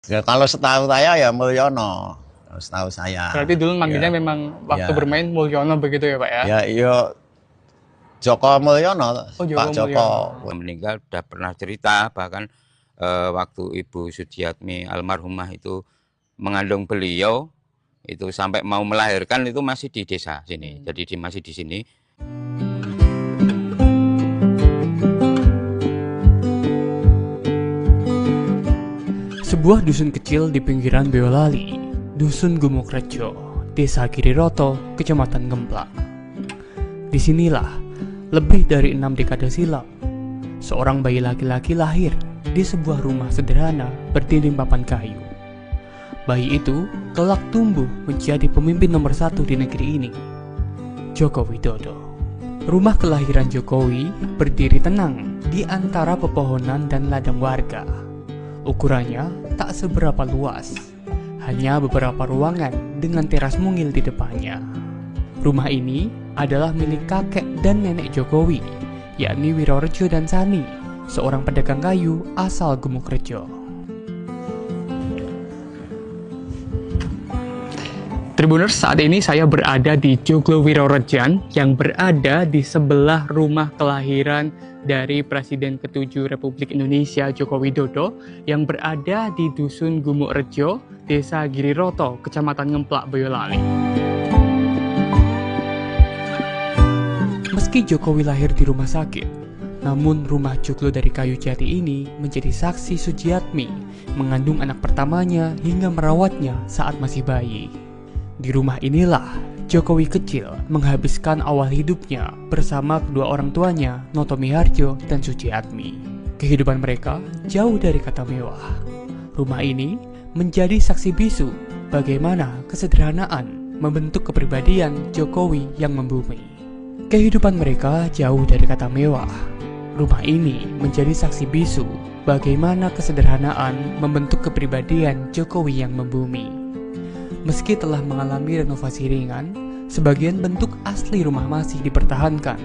Ya, kalau setahu saya ya Mulyono. Kalau setahu saya. Berarti dulu manggilnya Ya, memang waktu ya, bermain Mulyono begitu ya Pak ya? ya, yo Joko Mulyono, Oh Pak Joko Joko. Mulyono. Meninggal udah pernah cerita, bahkan waktu Ibu Sudiatmi almarhumah itu mengandung beliau, itu sampai mau melahirkan itu masih di desa sini. Jadi masih di sini. Sebuah dusun kecil di pinggiran Boyolali, Dusun Gumukrejo, Desa Giriroto, Kecamatan Gemplak. Disinilah, lebih dari 6 dekade silam, seorang bayi laki-laki lahir di sebuah rumah sederhana berdinding papan kayu. Bayi itu kelak tumbuh menjadi pemimpin nomor 1 di negeri ini, Joko Widodo. Rumah kelahiran Jokowi berdiri tenang di antara pepohonan dan ladang warga. Ukurannya tak seberapa luas, hanya beberapa ruangan dengan teras mungil di depannya. Rumah ini adalah milik kakek dan nenek Jokowi, yakni Wirorejo dan Sani, seorang pedagang kayu asal Gumukrejo. Tribuners, saat ini saya berada di Joglo Wirorejan yang berada di sebelah rumah kelahiran dari Presiden ke-7 Republik Indonesia Joko Widodo yang berada di Dusun Gumukrejo, Desa Giriroto, Kecamatan Ngemplak, Boyolali. Meski Jokowi lahir di rumah sakit, namun rumah joglo dari kayu jati ini menjadi saksi Sujiatmi mengandung anak pertamanya hingga merawatnya saat masih bayi. Di rumah inilah Jokowi kecil menghabiskan awal hidupnya bersama kedua orang tuanya, Noto Miharjo dan Sujiatmi. Kehidupan mereka jauh dari kata mewah. Rumah ini menjadi saksi bisu bagaimana kesederhanaan membentuk kepribadian Jokowi yang membumi. Kehidupan mereka jauh dari kata mewah. Rumah ini menjadi saksi bisu bagaimana kesederhanaan membentuk kepribadian Jokowi yang membumi. Meski telah mengalami renovasi ringan, sebagian bentuk asli rumah masih dipertahankan,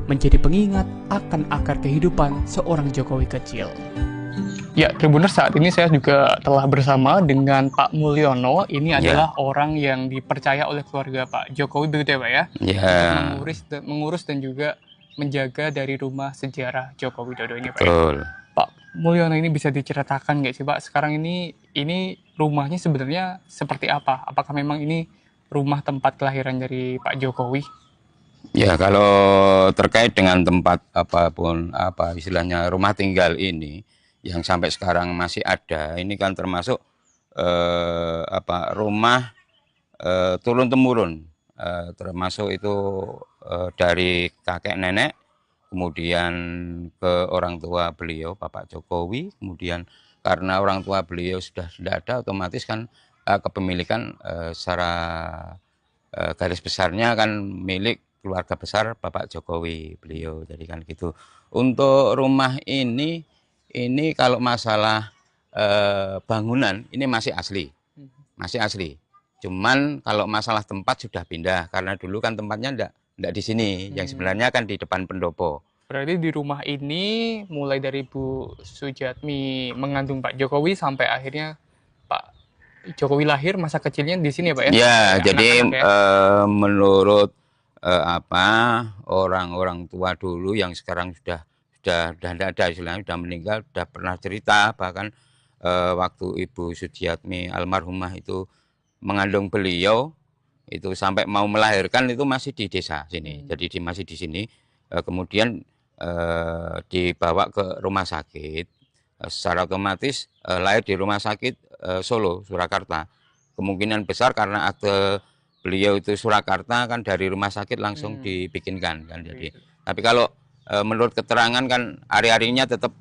menjadi pengingat akan akar kehidupan seorang Jokowi kecil. Ya, Tribuners, saat ini saya juga telah bersama dengan Pak Mulyono. Ini adalah orang yang dipercaya oleh keluarga Pak Jokowi, begitu ya Pak ya? Ya. Untuk mengurus dan juga menjaga dari rumah sejarah Joko Widodo ini Pak. Betul. Pak Mulyono, ini bisa diceritakan nggak sih Pak, sekarang ini rumahnya sebenarnya seperti apa? Apakah memang ini rumah tempat kelahiran dari Pak Jokowi? Ya, kalau terkait dengan tempat apapun, istilahnya rumah tinggal ini yang sampai sekarang masih ada, ini kan termasuk rumah turun temurun, termasuk itu dari kakek nenek, kemudian ke orang tua beliau Bapak Jokowi, kemudian karena orang tua beliau sudah tidak ada, otomatis kan kepemilikan secara garis besarnya kan milik keluarga besar Bapak Jokowi beliau, jadi kan gitu. Untuk rumah ini kalau masalah bangunan ini masih asli, cuman kalau masalah tempat sudah pindah, karena dulu kan tempatnya enggak di sini, yang sebenarnya kan di depan pendopo. Berarti di rumah ini mulai dari Bu Sujiatmi mengandung Pak Jokowi sampai akhirnya Pak Jokowi lahir, masa kecilnya di sini ya Pak ya? Ya, jadi anak-anak ya? menurut orang-orang tua dulu yang sekarang sudah tidak ada, istilahnya sudah meninggal, sudah pernah cerita, bahkan waktu Ibu Sudiatmi almarhumah itu mengandung beliau, itu sampai mau melahirkan itu masih di desa sini. Jadi masih di sini, kemudian dibawa ke rumah sakit, secara otomatis lahir di rumah sakit Solo, Surakarta. Kemungkinan besar karena akte beliau itu Surakarta, kan dari rumah sakit langsung dibikinkan kan. Jadi tapi kalau menurut keterangan kan hari-harinya tetap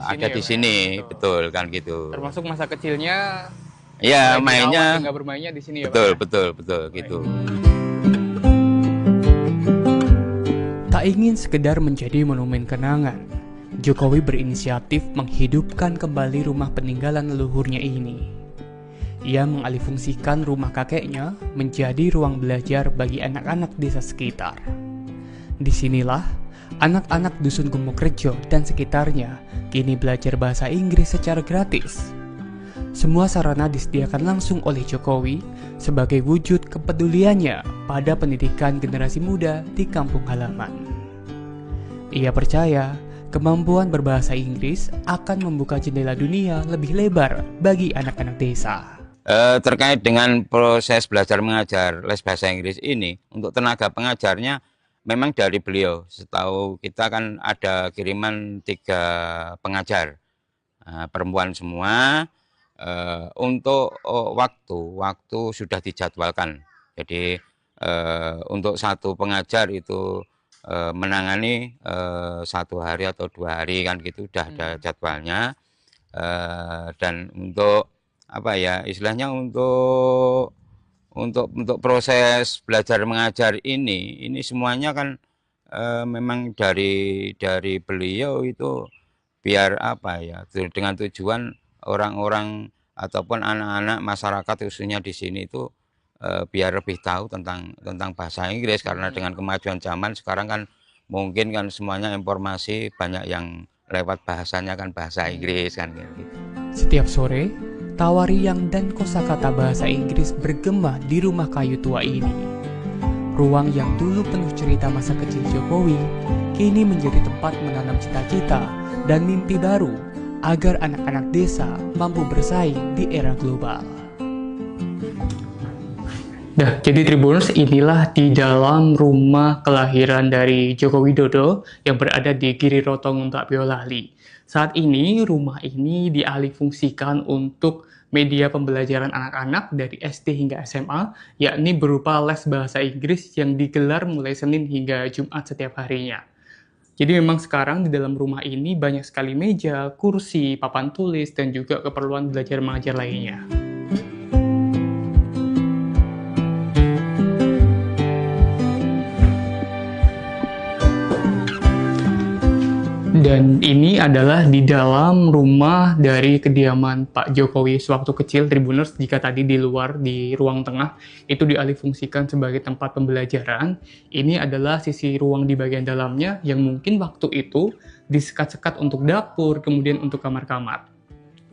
ada di sini, betul kan gitu. Termasuk masa kecilnya ya mainnya, nggak bermainnya di sini betul, ya Pak? betul gitu. Tak ingin sekedar menjadi monumen kenangan, Jokowi berinisiatif menghidupkan kembali rumah peninggalan leluhurnya ini. Ia mengalihfungsikan rumah kakeknya menjadi ruang belajar bagi anak-anak desa sekitar. Disinilah anak-anak Dusun Gumukrejo dan sekitarnya kini belajar bahasa Inggris secara gratis. Semua sarana disediakan langsung oleh Jokowi sebagai wujud kepeduliannya pada pendidikan generasi muda di kampung halaman. Ia percaya kemampuan berbahasa Inggris akan membuka jendela dunia lebih lebar bagi anak-anak desa. Terkait dengan proses belajar mengajar les bahasa Inggris ini, untuk tenaga pengajarnya memang dari beliau. Setahu kita kan ada kiriman 3 pengajar, perempuan semua. Untuk waktu sudah dijadwalkan. Jadi untuk 1 pengajar itu menangani 1 hari atau 2 hari kan gitu, udah ada jadwalnya. Dan untuk apa ya istilahnya untuk proses belajar mengajar ini semuanya kan memang dari beliau itu biar apa ya, dengan tujuan orang-orang ataupun anak-anak masyarakat khususnya di sini itu biar lebih tahu tentang bahasa Inggris, karena dengan kemajuan zaman sekarang kan mungkin kan semuanya informasi banyak yang lewat bahasanya kan bahasa Inggris kan gitu. Setiap sore, tawariang dan kosakata bahasa Inggris bergema di rumah kayu tua ini. Ruang yang dulu penuh cerita masa kecil Jokowi, kini menjadi tempat menanam cita-cita dan mimpi baru agar anak-anak desa mampu bersaing di era global. Nah, jadi Tribuners, inilah di dalam rumah kelahiran dari Joko Widodo yang berada di Giri Rotong Mbak Boyolali. Saat ini, rumah ini dialihfungsikan untuk media pembelajaran anak-anak dari SD hingga SMA, yakni berupa les bahasa Inggris yang digelar mulai Senin hingga Jumat setiap harinya. Jadi memang sekarang di dalam rumah ini banyak sekali meja, kursi, papan tulis, dan juga keperluan belajar mengajar lainnya. Dan ini adalah di dalam rumah dari kediaman Pak Jokowi sewaktu kecil, Tribuners. Jika tadi di luar, di ruang tengah, itu dialihfungsikan sebagai tempat pembelajaran. Ini adalah sisi ruang di bagian dalamnya yang mungkin waktu itu disekat-sekat untuk dapur, kemudian untuk kamar-kamar.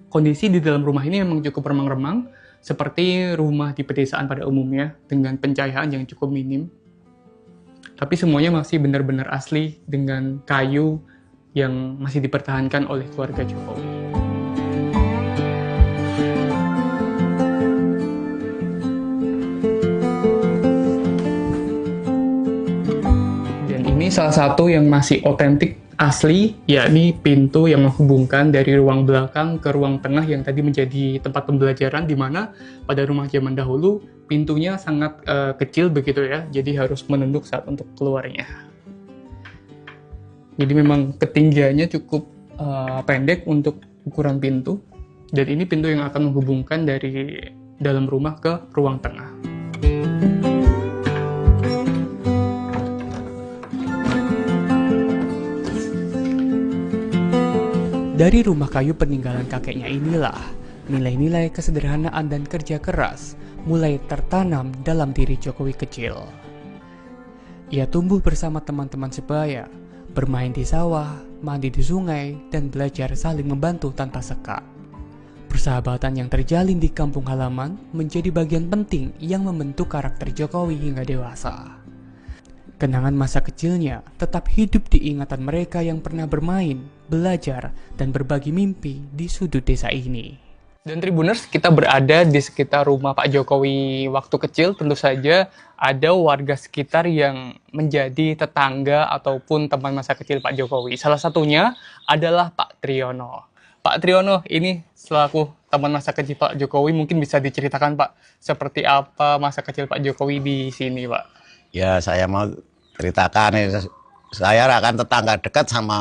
Kondisi di dalam rumah ini memang cukup remang-remang, seperti rumah di pedesaan pada umumnya, dengan pencahayaan yang cukup minim. Tapi semuanya masih benar-benar asli dengan kayu yang masih dipertahankan oleh keluarga Jokowi. Dan ini salah satu yang masih otentik asli, yakni pintu yang menghubungkan dari ruang belakang ke ruang tengah yang tadi menjadi tempat pembelajaran, di mana pada rumah zaman dahulu pintunya sangat kecil begitu ya, jadi harus menunduk saat untuk keluarnya. Jadi memang ketinggiannya cukup pendek untuk ukuran pintu, dan ini pintu yang akan menghubungkan dari dalam rumah ke ruang tengah. Dari rumah kayu peninggalan kakeknya inilah, nilai-nilai kesederhanaan dan kerja keras mulai tertanam dalam diri Jokowi kecil. Ia tumbuh bersama teman-teman sebaya, bermain di sawah, mandi di sungai, dan belajar saling membantu tanpa sekat. Persahabatan yang terjalin di kampung halaman menjadi bagian penting yang membentuk karakter Jokowi hingga dewasa. Kenangan masa kecilnya tetap hidup di ingatan mereka yang pernah bermain, belajar, dan berbagi mimpi di sudut desa ini. Dan Tribuners, kita berada di sekitar rumah Pak Jokowi waktu kecil. Tentu saja ada warga sekitar yang menjadi tetangga ataupun teman masa kecil Pak Jokowi. Salah satunya adalah Pak Triyono. Pak Triyono, ini selaku teman masa kecil Pak Jokowi, mungkin bisa diceritakan Pak, seperti apa masa kecil Pak Jokowi di sini Pak? Ya, saya mau ceritakan, saya akan tetangga dekat sama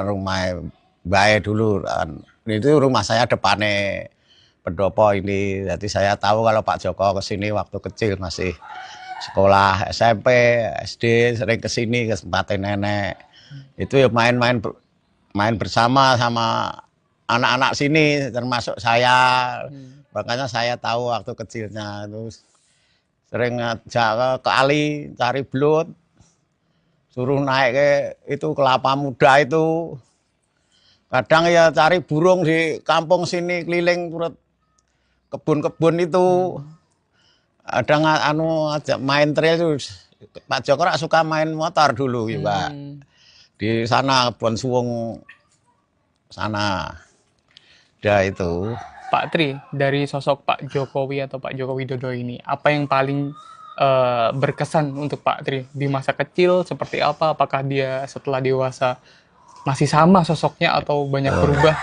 rumah Mbak dulu. Itu rumah saya depannya pendopo ini, jadi saya tahu kalau Pak Joko kesini waktu kecil, masih sekolah SMP, SD, sering kesini ke tempatnya nenek. Itu ya main bersama sama anak-anak sini, termasuk saya. Makanya saya tahu waktu kecilnya itu sering ngajak ke kali cari belut, suruh naik ke itu kelapa muda itu. Kadang ya cari burung di kampung sini keliling turut kebun-kebun itu. Ada ajak main trail itu. Pak Joko suka main motor dulu ya Pak. Di sana kebun suwung sana. Ada itu. Pak Tri, dari sosok Pak Jokowi atau Pak Joko Widodo ini, apa yang paling berkesan untuk Pak Tri di masa kecil seperti apa? Apakah dia setelah dewasa masih sama sosoknya atau banyak berubah?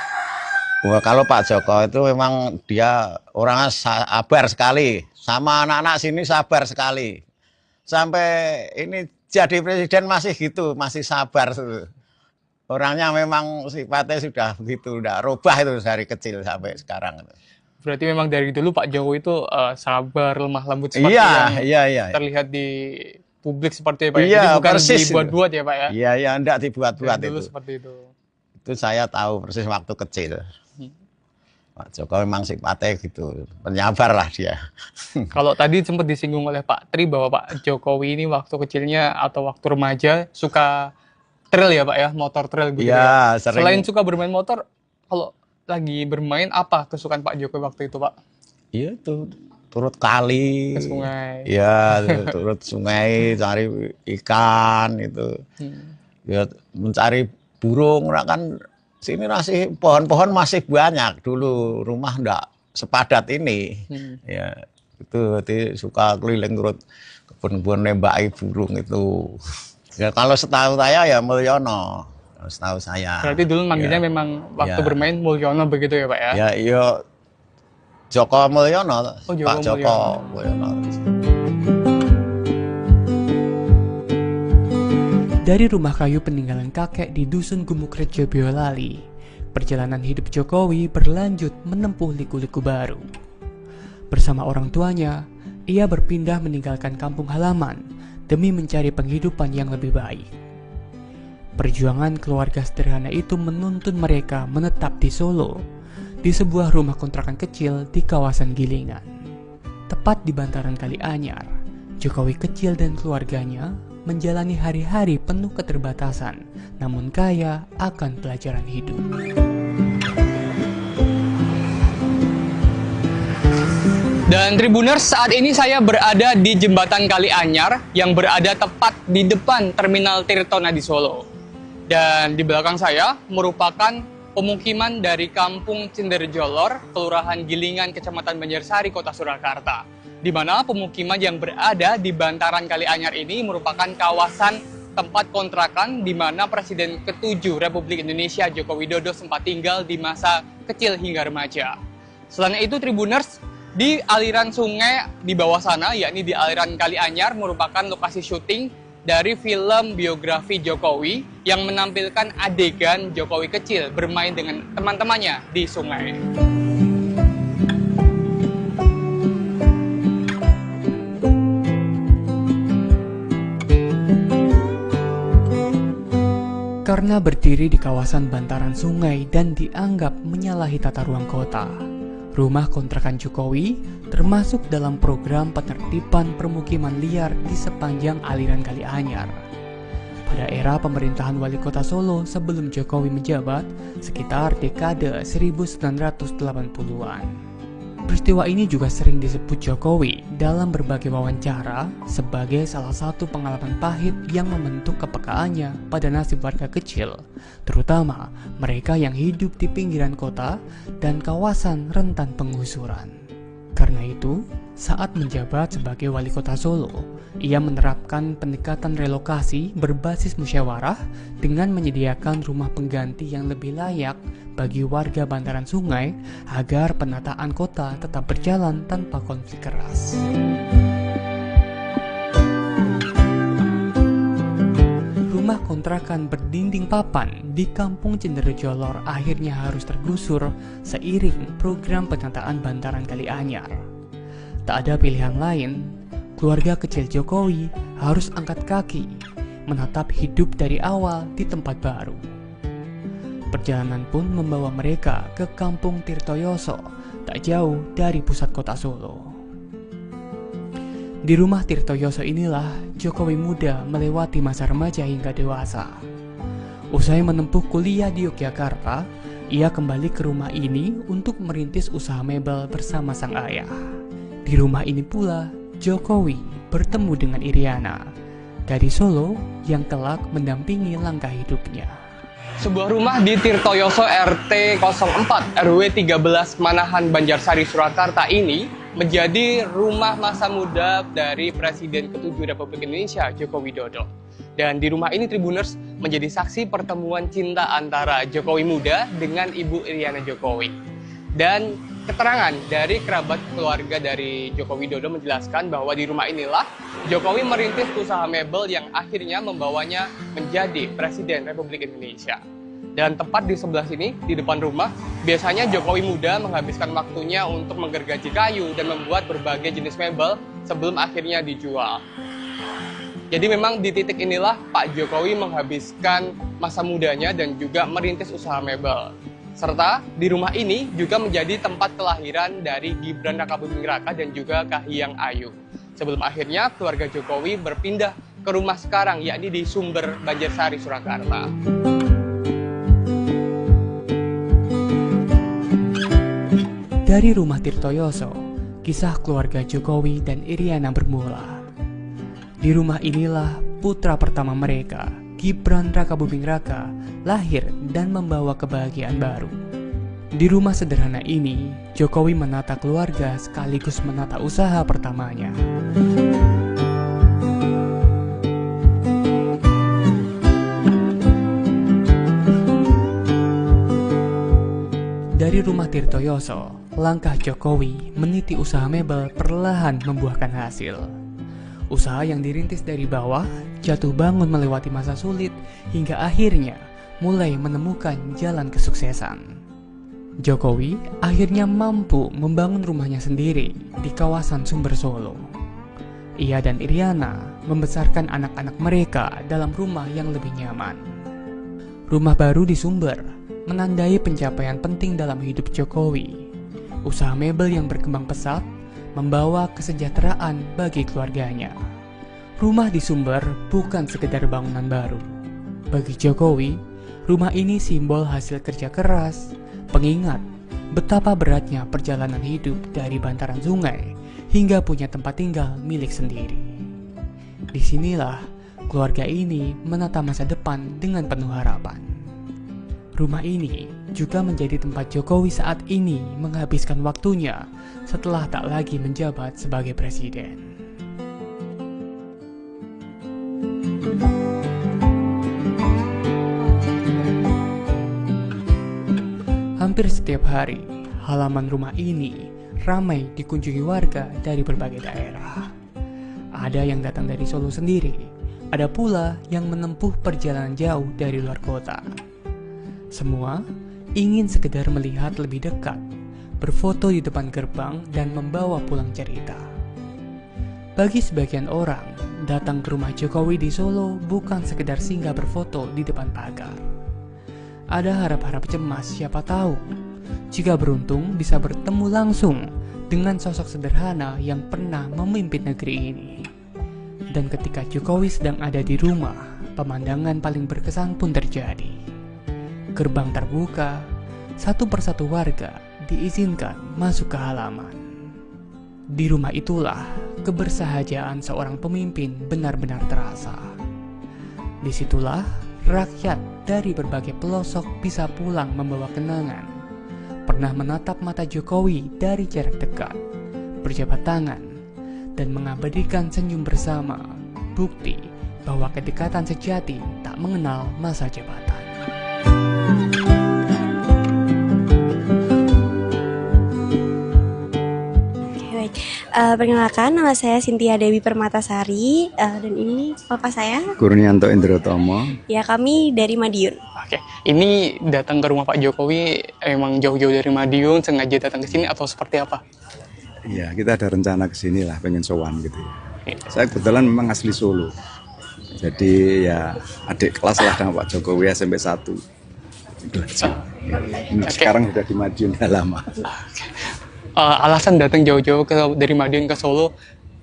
Wah, kalau Pak Joko itu memang dia orangnya sabar sekali, sama anak-anak sini sabar sekali. Sampai ini jadi presiden masih gitu, masih sabar. Orangnya memang sifatnya sudah begitu, udah rubah itu dari kecil sampai sekarang. Berarti memang dari dulu Pak Jokowi itu sabar, lemah lembut seperti Iya. terlihat di publik seperti itu, Pak. Iya, Jadi bukan persis dibuat-buat ya Pak ya? Iya, enggak dibuat-buat Dulu itu. seperti itu. Itu saya tahu persis waktu kecil. Pak Joko memang sifatnya gitu, penyabar lah dia. Kalau tadi sempat disinggung oleh Pak Tri bahwa Pak Jokowi ini waktu kecilnya atau waktu remaja suka trail ya Pak ya, motor trail gitu Iya, ya. sering. Selain suka bermain motor, kalau lagi bermain apa kesukaan Pak Jokowi waktu itu Pak? Iya itu turut kali, Ke sungai. ya turut sungai cari ikan itu, ya mencari burung. Nah, kan sini masih pohon-pohon masih banyak dulu, rumah ndak sepadat ini, ya itu suka keliling turut kebun-kebun nembaki burung itu. Ya kalau setahu saya ya Mulyono, kalau setahu saya. Berarti dulu manggilnya memang waktu bermain Mulyono begitu ya Pak ya? Ya iya. Joko Mulyono, Oh, Pak Joko Mulyono. Dari rumah kayu peninggalan kakek di Dusun Gumukrejo Boyolali, perjalanan hidup Jokowi berlanjut menempuh liku-liku baru. Bersama orang tuanya, ia berpindah meninggalkan kampung halaman demi mencari penghidupan yang lebih baik. Perjuangan keluarga sederhana itu menuntun mereka menetap di Solo, di sebuah rumah kontrakan kecil di kawasan Gilingan. Tepat di bantaran Kali Anyar, Jokowi kecil dan keluarganya menjalani hari-hari penuh keterbatasan, namun kaya akan pelajaran hidup. Dan Tribuners, saat ini saya berada di Jembatan Kali Anyar yang berada tepat di depan Terminal Tirtona di Solo. Dan di belakang saya merupakan pemukiman dari Kampung Cinderjolor, Kelurahan Gilingan, Kecamatan Banjarsari, Kota Surakarta. Di mana pemukiman yang berada di bantaran Kali Anyar ini merupakan kawasan tempat kontrakan di mana Presiden ke-7 Republik Indonesia Joko Widodo sempat tinggal di masa kecil hingga remaja. Selain itu Tribuners, di aliran sungai di bawah sana, yakni di aliran Kali Anyar, merupakan lokasi syuting dari film biografi Jokowi yang menampilkan adegan Jokowi kecil bermain dengan teman-temannya di sungai. Karena berdiri di kawasan bantaran sungai dan dianggap menyalahi tata ruang kota, rumah kontrakan Jokowi termasuk dalam program penertiban permukiman liar di sepanjang aliran Kali Anyar. Pada era pemerintahan Wali Kota Solo sebelum Jokowi menjabat, sekitar dekade 1980-an. Peristiwa ini juga sering disebut Jokowi dalam berbagai wawancara sebagai salah satu pengalaman pahit yang membentuk kepekaannya pada nasib warga kecil, terutama mereka yang hidup di pinggiran kota dan kawasan rentan penggusuran. Karena itu, saat menjabat sebagai Wali Kota Solo, ia menerapkan pendekatan relokasi berbasis musyawarah dengan menyediakan rumah pengganti yang lebih layak bagi warga bantaran sungai agar penataan kota tetap berjalan tanpa konflik keras. Rumah kontrakan berdinding papan di Kampung Cinderjolor akhirnya harus tergusur seiring program penataan bantaran Kali Anyar. Tak ada pilihan lain, keluarga kecil Jokowi harus angkat kaki, menatap hidup dari awal di tempat baru. Perjalanan pun membawa mereka ke Kampung Tirtoyoso, tak jauh dari pusat kota Solo. Di rumah Tirtoyoso inilah Jokowi muda melewati masa remaja hingga dewasa. Usai menempuh kuliah di Yogyakarta, Ia kembali ke rumah ini untuk merintis usaha mebel bersama sang ayah. Di rumah ini pula, Jokowi bertemu dengan Iriana, gadis Solo yang kelak mendampingi langkah hidupnya. Sebuah rumah di Tirtoyoso RT 04 RW 13 Manahan Banjarsari Surakarta ini menjadi rumah masa muda dari Presiden ke-7 Republik Indonesia Joko Widodo. Dan di rumah ini Tribuners menjadi saksi pertemuan cinta antara Jokowi muda dengan Ibu Iriana Jokowi. Dan keterangan dari kerabat keluarga dari Joko Widodo menjelaskan bahwa di rumah inilah Jokowi merintis usaha mebel yang akhirnya membawanya menjadi Presiden Republik Indonesia. Dan tepat di sebelah sini, di depan rumah, biasanya Jokowi muda menghabiskan waktunya untuk menggergaji kayu dan membuat berbagai jenis mebel sebelum akhirnya dijual. Jadi memang di titik inilah Pak Jokowi menghabiskan masa mudanya dan juga merintis usaha mebel. Serta di rumah ini juga menjadi tempat kelahiran dari Gibran Rakabuming Raka dan juga Kahiyang Ayu. Sebelum akhirnya keluarga Jokowi berpindah ke rumah sekarang, yakni di Sumber Banjarsari, Surakarta. Dari rumah Tirtoyoso, kisah keluarga Jokowi dan Iriana bermula. Di rumah inilah putra pertama mereka, Gibran Rakabuming Raka, lahir dan membawa kebahagiaan baru. Di rumah sederhana ini, Jokowi menata keluarga sekaligus menata usaha pertamanya. Dari rumah Tirtoyoso, langkah Jokowi meniti usaha mebel perlahan membuahkan hasil. Usaha yang dirintis dari bawah, jatuh bangun melewati masa sulit, hingga akhirnya mulai menemukan jalan kesuksesan. Jokowi akhirnya mampu membangun rumahnya sendiri di kawasan Sumber Solo. Ia dan Iriana membesarkan anak-anak mereka dalam rumah yang lebih nyaman. Rumah baru di Sumber menandai pencapaian penting dalam hidup Jokowi. Usaha mebel yang berkembang pesat membawa kesejahteraan bagi keluarganya. Rumah di Sumber bukan sekedar bangunan baru. Bagi Jokowi, rumah ini simbol hasil kerja keras, pengingat betapa beratnya perjalanan hidup dari bantaran sungai hingga punya tempat tinggal milik sendiri. Disinilah keluarga ini menata masa depan dengan penuh harapan. Rumah ini juga menjadi tempat Jokowi saat ini menghabiskan waktunya setelah tak lagi menjabat sebagai presiden. Hampir setiap hari, halaman rumah ini ramai dikunjungi warga dari berbagai daerah. Ada yang datang dari Solo sendiri, ada pula yang menempuh perjalanan jauh dari luar kota. Semua ingin sekedar melihat lebih dekat, berfoto di depan gerbang dan membawa pulang cerita. Bagi sebagian orang, datang ke rumah Jokowi di Solo bukan sekedar singgah berfoto di depan pagar. Ada harap-harap cemas, siapa tahu jika beruntung bisa bertemu langsung dengan sosok sederhana yang pernah memimpin negeri ini. Dan ketika Jokowi sedang ada di rumah, pemandangan paling berkesan pun terjadi. Gerbang terbuka, satu persatu warga diizinkan masuk ke halaman. Di rumah itulah kebersahajaan seorang pemimpin benar-benar terasa. Disitulah rakyat dari berbagai pelosok bisa pulang membawa kenangan. Pernah menatap mata Jokowi dari jarak dekat, berjabat tangan, dan mengabadikan senyum bersama, bukti bahwa kedekatan sejati tak mengenal masa jabatan. Perkenalkan, nama saya Cynthia Dewi Permatasari, dan ini bapak saya Kurnianto Indrotomo. Ya, kami dari Madiun. Oke, ini datang ke rumah Pak Jokowi emang jauh-jauh dari Madiun, sengaja datang ke sini atau seperti apa? Ya, kita ada rencana ke sini lah, pengen sowan gitu ya. Saya kebetulan memang asli Solo. Jadi ya adik kelas lah dengan Pak Jokowi SMP 1. Itu aja. Sekarang sudah di Madiun udah lama. Alasan datang jauh-jauh dari Madiun ke Solo,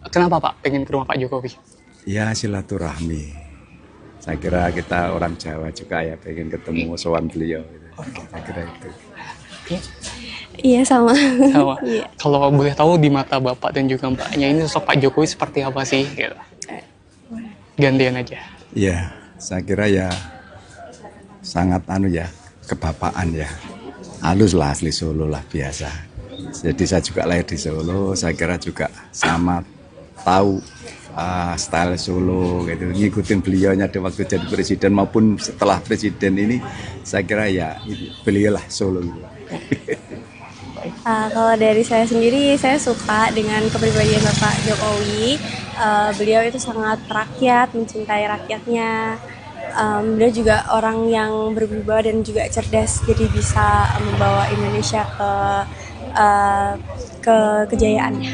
kenapa Pak pengen ke rumah Pak Jokowi? Ya silaturahmi. Saya kira kita orang Jawa juga ya pengen ketemu sowan beliau. Gitu. Saya kira itu. Iya sama. Sama. Iya. Kalau boleh tahu di mata Bapak dan juga Mbaknya ini sosok Pak Jokowi seperti apa sih? Gitu. Gantian aja. Ya, saya kira ya sangat kebapaan ya. Halus lah, asli Solo lah biasa. Jadi saya juga lahir di Solo, saya kira juga sama tahu style Solo gitu. Ngikutin beliaunya di waktu jadi presiden maupun setelah presiden ini, saya kira ya beliau lah Solo gitu. Kalau dari saya sendiri, saya suka dengan kepribadian Bapak Jokowi. Beliau itu sangat rakyat, mencintai rakyatnya. Beliau juga orang yang berwibawa dan juga cerdas, jadi bisa membawa Indonesia ke kejayaannya.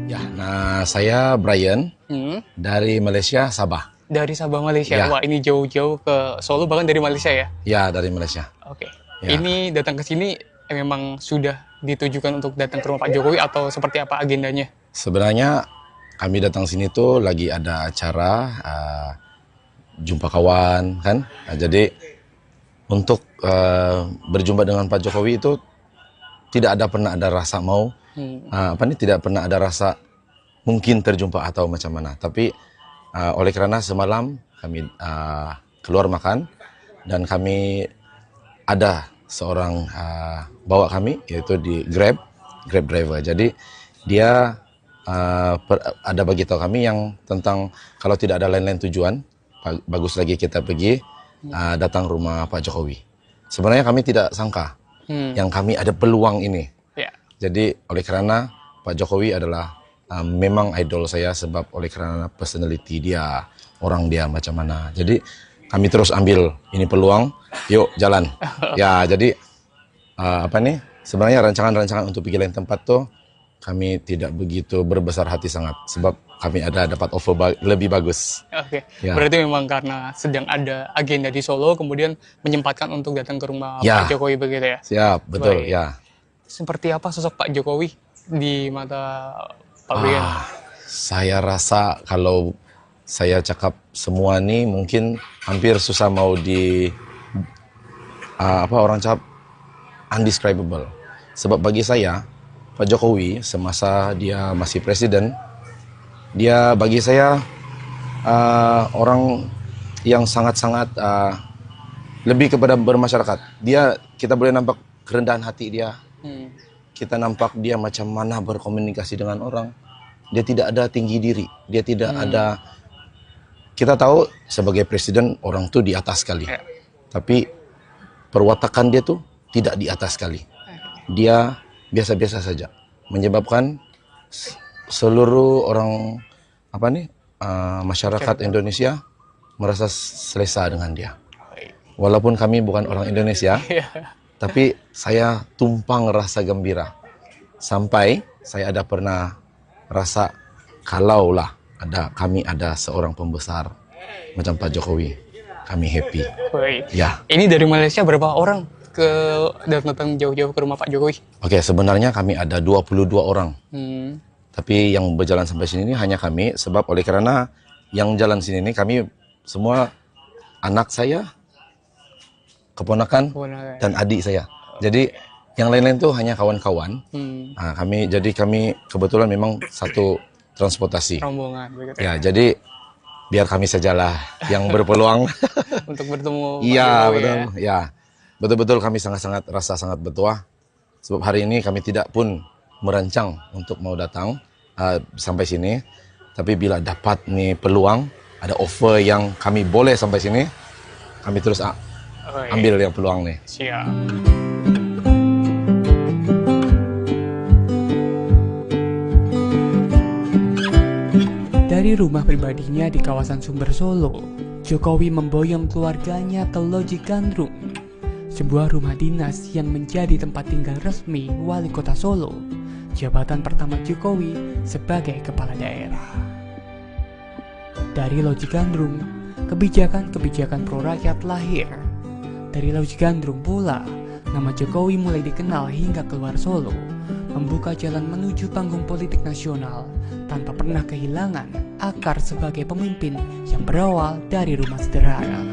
Ya, nah saya Brian dari Malaysia, Sabah. Dari Sabah, Malaysia. Ya. Wah, ini jauh-jauh ke Solo, bahkan dari Malaysia ya? Ya, dari Malaysia. Oke. Ya. Ini datang ke sini memang sudah ditujukan untuk datang ke rumah Pak Jokowi atau seperti apa agendanya? Sebenarnya kami datang sini tuh lagi ada acara jumpa kawan kan. Nah, jadi untuk berjumpa dengan Pak Jokowi itu tidak pernah ada rasa mau tidak pernah ada rasa mungkin terjumpa atau macam mana. Tapi oleh karena semalam kami keluar makan dan kami ada seorang bawa kami yaitu di Grab driver. Jadi dia ada bagi tahu kami yang tentang kalau tidak ada lain-lain tujuan, bagus lagi kita pergi datang rumah Pak Jokowi. Sebenarnya kami tidak sangka yang kami ada peluang ini. Ya. Jadi oleh karena Pak Jokowi adalah memang idol saya sebab oleh karena personality dia, orang dia macam mana. Jadi kami terus ambil ini peluang, yuk jalan. Ya, jadi sebenarnya rancangan-rancangan untuk pergi lain tempat tuh kami tidak begitu berbesar hati sangat sebab kami dapat offer lebih bagus. Oke. Ya. Berarti memang karena sedang ada agenda di Solo, kemudian menyempatkan untuk datang ke rumah Ya. Pak Jokowi begitu ya? Siap, betul. Baik. Ya. Seperti apa sosok Pak Jokowi di mata Pak Brian? Saya rasa kalau saya cakap semua nih mungkin hampir susah mau orang cakap undescribable. Sebab bagi saya Pak Jokowi semasa dia masih presiden, dia bagi saya orang yang sangat-sangat lebih kepada bermasyarakat. Kita boleh nampak kerendahan hati dia. Kita nampak dia macam mana berkomunikasi dengan orang. Dia tidak ada tinggi diri. Dia tidak ada. Kita tahu sebagai presiden orang tuh di atas sekali. Tapi perwatakan dia tuh tidak di atas sekali. Dia biasa-biasa saja. Menyebabkan seluruh orang masyarakat Indonesia merasa selesa dengan dia. Walaupun kami bukan orang Indonesia, tapi saya tumpang rasa gembira. Sampai saya ada pernah rasa kalaulah kami ada seorang pembesar macam Pak Jokowi, kami happy. Baik. Ya. Ini dari Malaysia berapa orang datang jauh-jauh ke rumah Pak Jokowi? Oke, sebenarnya kami ada 22 orang. Tapi yang berjalan sampai sini ini hanya kami sebab oleh karena yang jalan sini ini kami semua anak saya, keponakan dan adik saya. Jadi yang lain-lain tuh hanya kawan-kawan. Kami kebetulan memang satu transportasi. Rombongan begitu. Ya, jadi biar kami sajalah yang berpeluang Untuk bertemu Pak Iya, Jokowi betul. ya. Ya. Betul-betul kami sangat-sangat rasa sangat bertuah. Sebab hari ini kami tidak pun merancang untuk mau datang sampai sini. Tapi bila dapat nih peluang, ada offer yang kami boleh sampai sini, kami terus ambil yang peluang nih. Siap. Dari rumah pribadinya di kawasan Sumber Solo, Jokowi memboyong keluarganya ke Loji Gandrung, sebuah rumah dinas yang menjadi tempat tinggal resmi Wali Kota Solo, jabatan pertama Jokowi sebagai kepala daerah. Dari Loji Gandrung, kebijakan-kebijakan pro rakyat lahir. Dari Loji Gandrung pula, nama Jokowi mulai dikenal hingga keluar Solo, membuka jalan menuju panggung politik nasional tanpa pernah kehilangan akar sebagai pemimpin yang berawal dari rumah sederhana.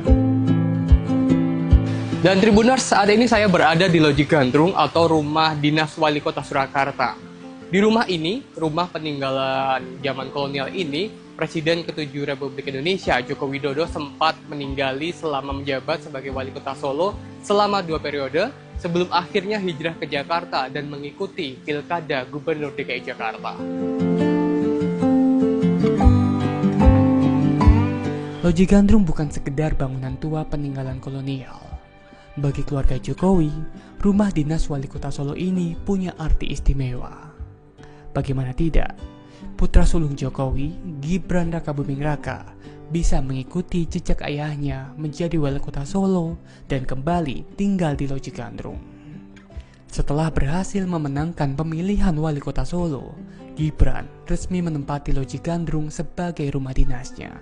Dan Tribuners, saat ini saya berada di Loji Gandrung atau rumah dinas wali kota Surakarta. Di rumah ini, rumah peninggalan zaman kolonial ini, Presiden ke-7 Republik Indonesia Joko Widodo sempat meninggali selama menjabat sebagai wali kota Solo selama 2 periode sebelum akhirnya hijrah ke Jakarta dan mengikuti Pilkada Gubernur DKI Jakarta. Loji Gandrung bukan sekedar bangunan tua peninggalan kolonial. Bagi keluarga Jokowi, rumah dinas wali kota Solo ini punya arti istimewa. Bagaimana tidak, putra sulung Jokowi, Gibran Rakabuming Raka, bisa mengikuti jejak ayahnya menjadi wali kota Solo dan kembali tinggal di Loji Gandrung. Setelah berhasil memenangkan pemilihan wali kota Solo, Gibran resmi menempati Loji Gandrung sebagai rumah dinasnya.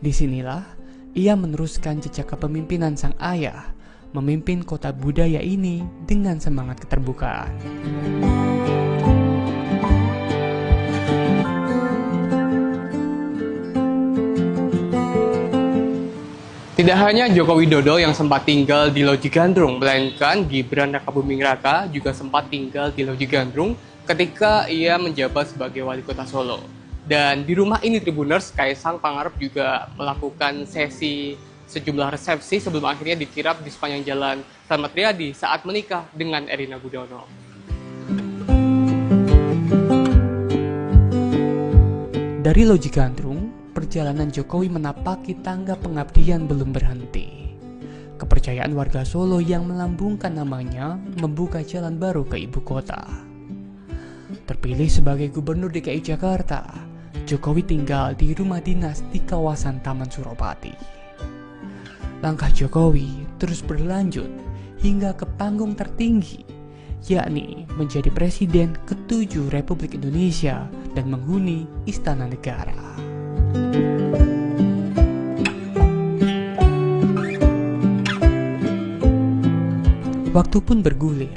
Disinilah ia meneruskan jejak kepemimpinan sang ayah, memimpin kota budaya ini dengan semangat keterbukaan. Tidak hanya Joko Widodo yang sempat tinggal di Loji Gandrung, melainkan Gibran Rakabuming Raka juga sempat tinggal di Loji Gandrung ketika ia menjabat sebagai wali kota Solo. Dan di rumah ini Tribuners, Kaisang Pangarep juga melakukan sejumlah resepsi sebelum akhirnya dikirap di sepanjang jalan Slamet Riyadi saat menikah dengan Erina Gudono. Dari Loji Gandrung, perjalanan Jokowi menapaki tangga pengabdian belum berhenti. Kepercayaan warga Solo yang melambungkan namanya membuka jalan baru ke ibu kota. Terpilih sebagai Gubernur DKI Jakarta, Jokowi tinggal di rumah dinas di kawasan Taman Suropati. Langkah Jokowi terus berlanjut hingga ke panggung tertinggi, yakni menjadi Presiden ke-7 Republik Indonesia dan menghuni Istana Negara. Waktu pun bergulir.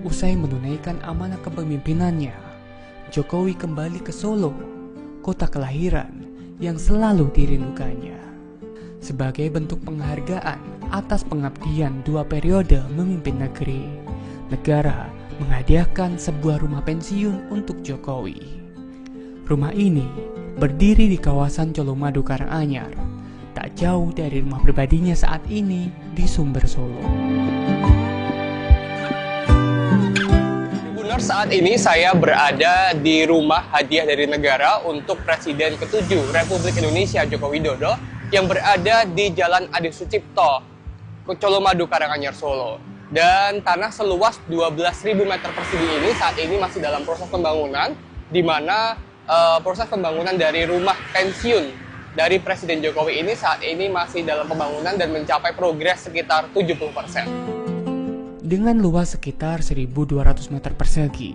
Usai menunaikan amanah kepemimpinannya, Jokowi kembali ke Solo, kota kelahiran yang selalu dirindukannya. Sebagai bentuk penghargaan atas pengabdian 2 periode memimpin negeri, negara menghadiahkan sebuah rumah pensiun untuk Jokowi. Rumah ini berdiri di kawasan Colomadu Karanganyar, tak jauh dari rumah pribadinya saat ini di Sumber Solo. Saat ini saya berada di rumah hadiah dari negara untuk Presiden ke-7 Republik Indonesia Joko Widodo yang berada di Jalan Adi Sucipto, Colomadu Karanganyar, Solo. Dan tanah seluas 12.000 meter persegi ini saat ini masih dalam proses pembangunan, di mana proses pembangunan dari rumah pensiun dari Presiden Jokowi ini saat ini masih dalam pembangunan dan mencapai progres sekitar 70%. Dengan luas sekitar 1.200 meter persegi,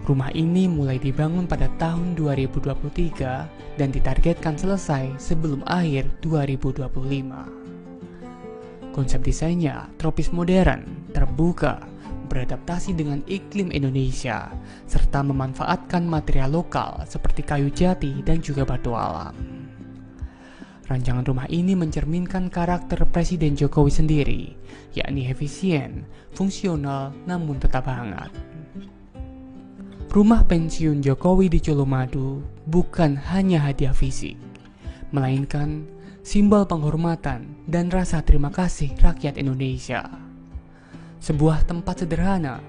rumah ini mulai dibangun pada tahun 2023 dan ditargetkan selesai sebelum akhir 2025. Konsep desainnya tropis modern, terbuka, beradaptasi dengan iklim Indonesia, serta memanfaatkan material lokal seperti kayu jati dan juga batu alam. Rancangan rumah ini mencerminkan karakter Presiden Jokowi sendiri, yakni efisien, fungsional, namun tetap hangat. Rumah pensiun Jokowi di Colomadu bukan hanya hadiah fisik, melainkan simbol penghormatan dan rasa terima kasih rakyat Indonesia. Sebuah tempat sederhana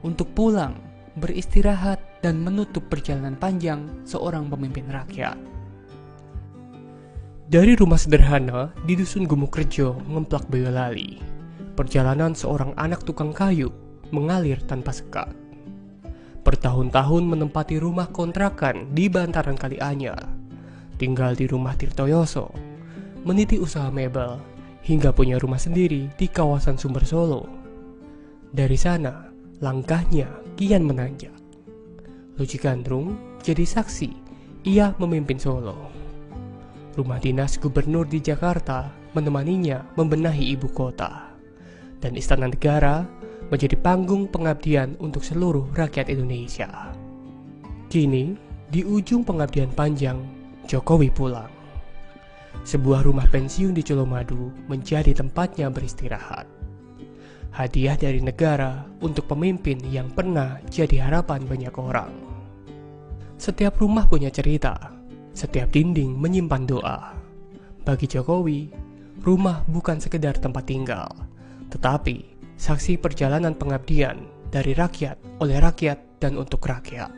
untuk pulang, beristirahat, dan menutup perjalanan panjang seorang pemimpin rakyat. Dari rumah sederhana di Dusun Gumukrejo, Ngemplak Boyolali, perjalanan seorang anak tukang kayu mengalir tanpa sekat. Bertahun-tahun menempati rumah kontrakan di bantaran Kali Anyar, tinggal di rumah Tirtoyoso, meniti usaha mebel, hingga punya rumah sendiri di kawasan Sumber Solo. Dari sana, langkahnya kian menanjak. Loji Gandrung jadi saksi ia memimpin Solo. Rumah dinas gubernur di Jakarta menemaninya membenahi ibu kota, dan Istana Negara menjadi panggung pengabdian untuk seluruh rakyat Indonesia. Kini, di ujung pengabdian panjang, Jokowi pulang. Sebuah rumah pensiun di Colomadu menjadi tempatnya beristirahat. Hadiah dari negara untuk pemimpin yang pernah jadi harapan banyak orang. Setiap rumah punya cerita, setiap dinding menyimpan doa. Bagi Jokowi, rumah bukan sekedar tempat tinggal, tetapi saksi perjalanan pengabdian dari rakyat, oleh rakyat, dan untuk rakyat.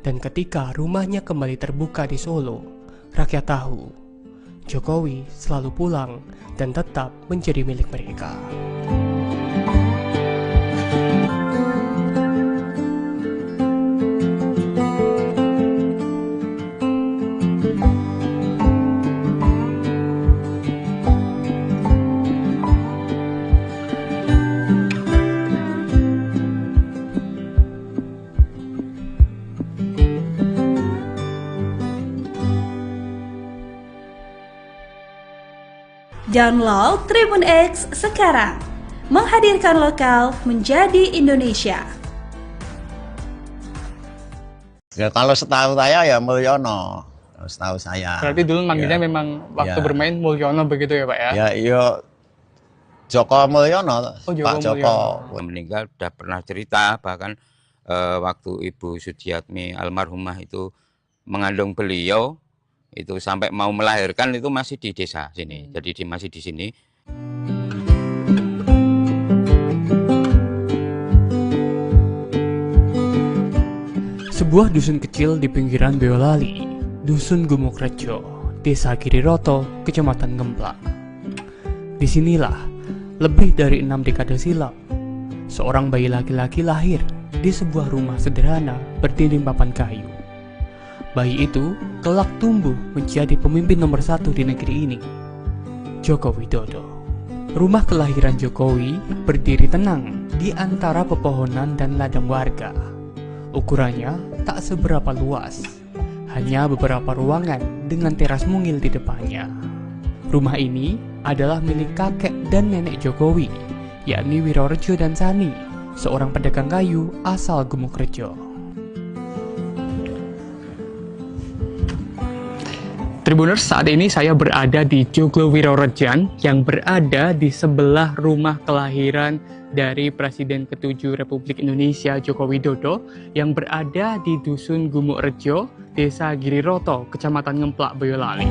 Dan ketika rumahnya kembali terbuka di Solo, rakyat tahu, Jokowi selalu pulang dan tetap menjadi milik mereka. Download Tribun X sekarang, menghadirkan lokal menjadi Indonesia. Ya, kalau setahu saya ya Mulyono, setahu saya. Berarti dulu manggilnya Ya. memang waktu Ya. bermain Mulyono begitu ya Pak ya? Ya, iya Joko Mulyono, Oh, Joko Pak Joko. Meninggal sudah pernah cerita, bahkan waktu Ibu Sujiatmi almarhumah itu mengandung beliau, itu sampai mau melahirkan itu masih di desa sini, jadi masih di sini. Sebuah dusun kecil di pinggiran Boyolali, Dusun Gumukrejo, Desa Giriroto, Kecamatan Ngemplak. Disinilah, lebih dari 6 dekade silam, seorang bayi laki-laki lahir di sebuah rumah sederhana berdinding papan kayu. Bayi itu kelak tumbuh menjadi pemimpin nomor 1 di negeri ini, Joko Widodo. Rumah kelahiran Jokowi berdiri tenang di antara pepohonan dan ladang warga. Ukurannya tak seberapa luas, hanya beberapa ruangan dengan teras mungil di depannya. Rumah ini adalah milik kakek dan nenek Jokowi, yakni Wirorejo dan Sani, seorang pedagang kayu asal Gumukrejo. Tribuners, saat ini saya berada di Joglo Wirorejan yang berada di sebelah rumah kelahiran dari Presiden ke-7 Republik Indonesia Joko Widodo yang berada di Dusun Gumukrejo, Desa Giriroto, Kecamatan Ngemplak, Boyolali.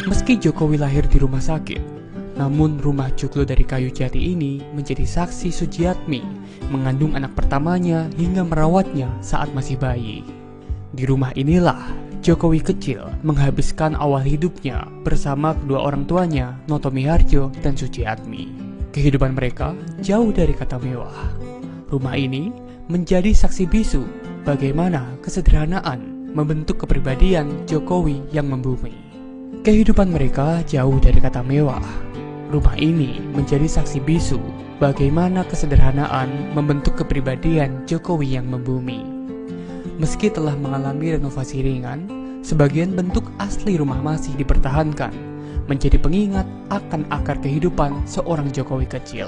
Meski Jokowi lahir di rumah sakit, namun rumah joglo dari kayu jati ini menjadi saksi Sujiatmi mengandung anak pertamanya hingga merawatnya saat masih bayi. Di rumah inilah Jokowi kecil menghabiskan awal hidupnya bersama kedua orang tuanya, Noto Miharjo dan Sujiatmi. Kehidupan mereka jauh dari kata mewah. Rumah ini menjadi saksi bisu bagaimana kesederhanaan membentuk kepribadian Jokowi yang membumi. Kehidupan mereka jauh dari kata mewah. Rumah ini menjadi saksi bisu bagaimana kesederhanaan membentuk kepribadian Jokowi yang membumi. Meski telah mengalami renovasi ringan, sebagian bentuk asli rumah masih dipertahankan, menjadi pengingat akan akar kehidupan seorang Jokowi kecil.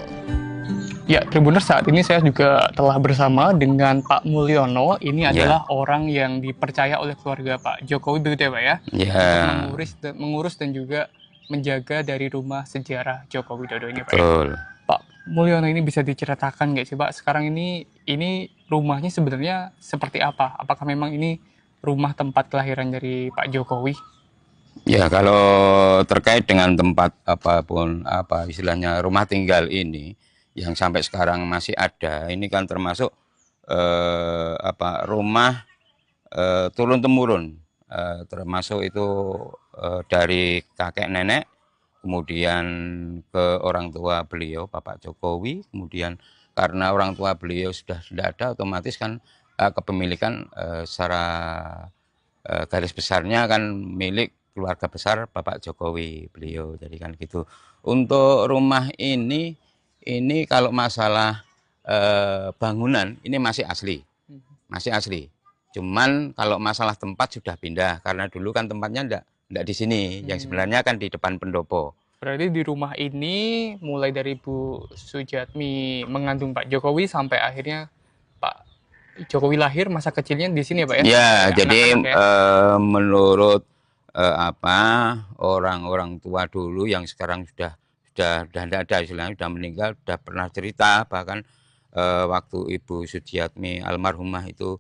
Ya, Tribuners, saat ini saya juga telah bersama dengan Pak Mulyono. Ini adalah orang yang dipercaya oleh keluarga Pak Jokowi, begitu ya Pak ya? Ya, Untuk mengurus dan juga menjaga dari rumah sejarah Joko Widodo ini Pak. betul. Pak Mulyono, ini bisa diceritakan nggak sih Pak, sekarang ini rumahnya sebenarnya seperti apa? Apakah memang ini rumah tempat kelahiran dari Pak Jokowi? Ya, kalau terkait dengan tempat apapun, istilahnya rumah tinggal ini yang sampai sekarang masih ada, ini kan termasuk rumah turun temurun, termasuk itu dari kakek nenek, kemudian ke orang tua beliau Bapak Jokowi, kemudian karena orang tua beliau sudah tidak ada, otomatis kan kepemilikan secara garis besarnya kan milik keluarga besar Bapak Jokowi beliau, jadi kan gitu. Untuk rumah ini kalau masalah bangunan ini masih asli, cuman kalau masalah tempat sudah pindah, karena dulu kan tempatnya enggak di sini, yang sebenarnya kan di depan pendopo. Berarti di rumah ini mulai dari Bu Sujatmi mengandung Pak Jokowi sampai akhirnya Pak Jokowi lahir, masa kecilnya di sini ya Pak ya? Ya, Kayak jadi anak-anak ya? menurut orang-orang tua dulu yang sekarang sudah tidak ada istilahnya, sudah meninggal, sudah pernah cerita bahkan waktu Ibu Sujiatmi almarhumah itu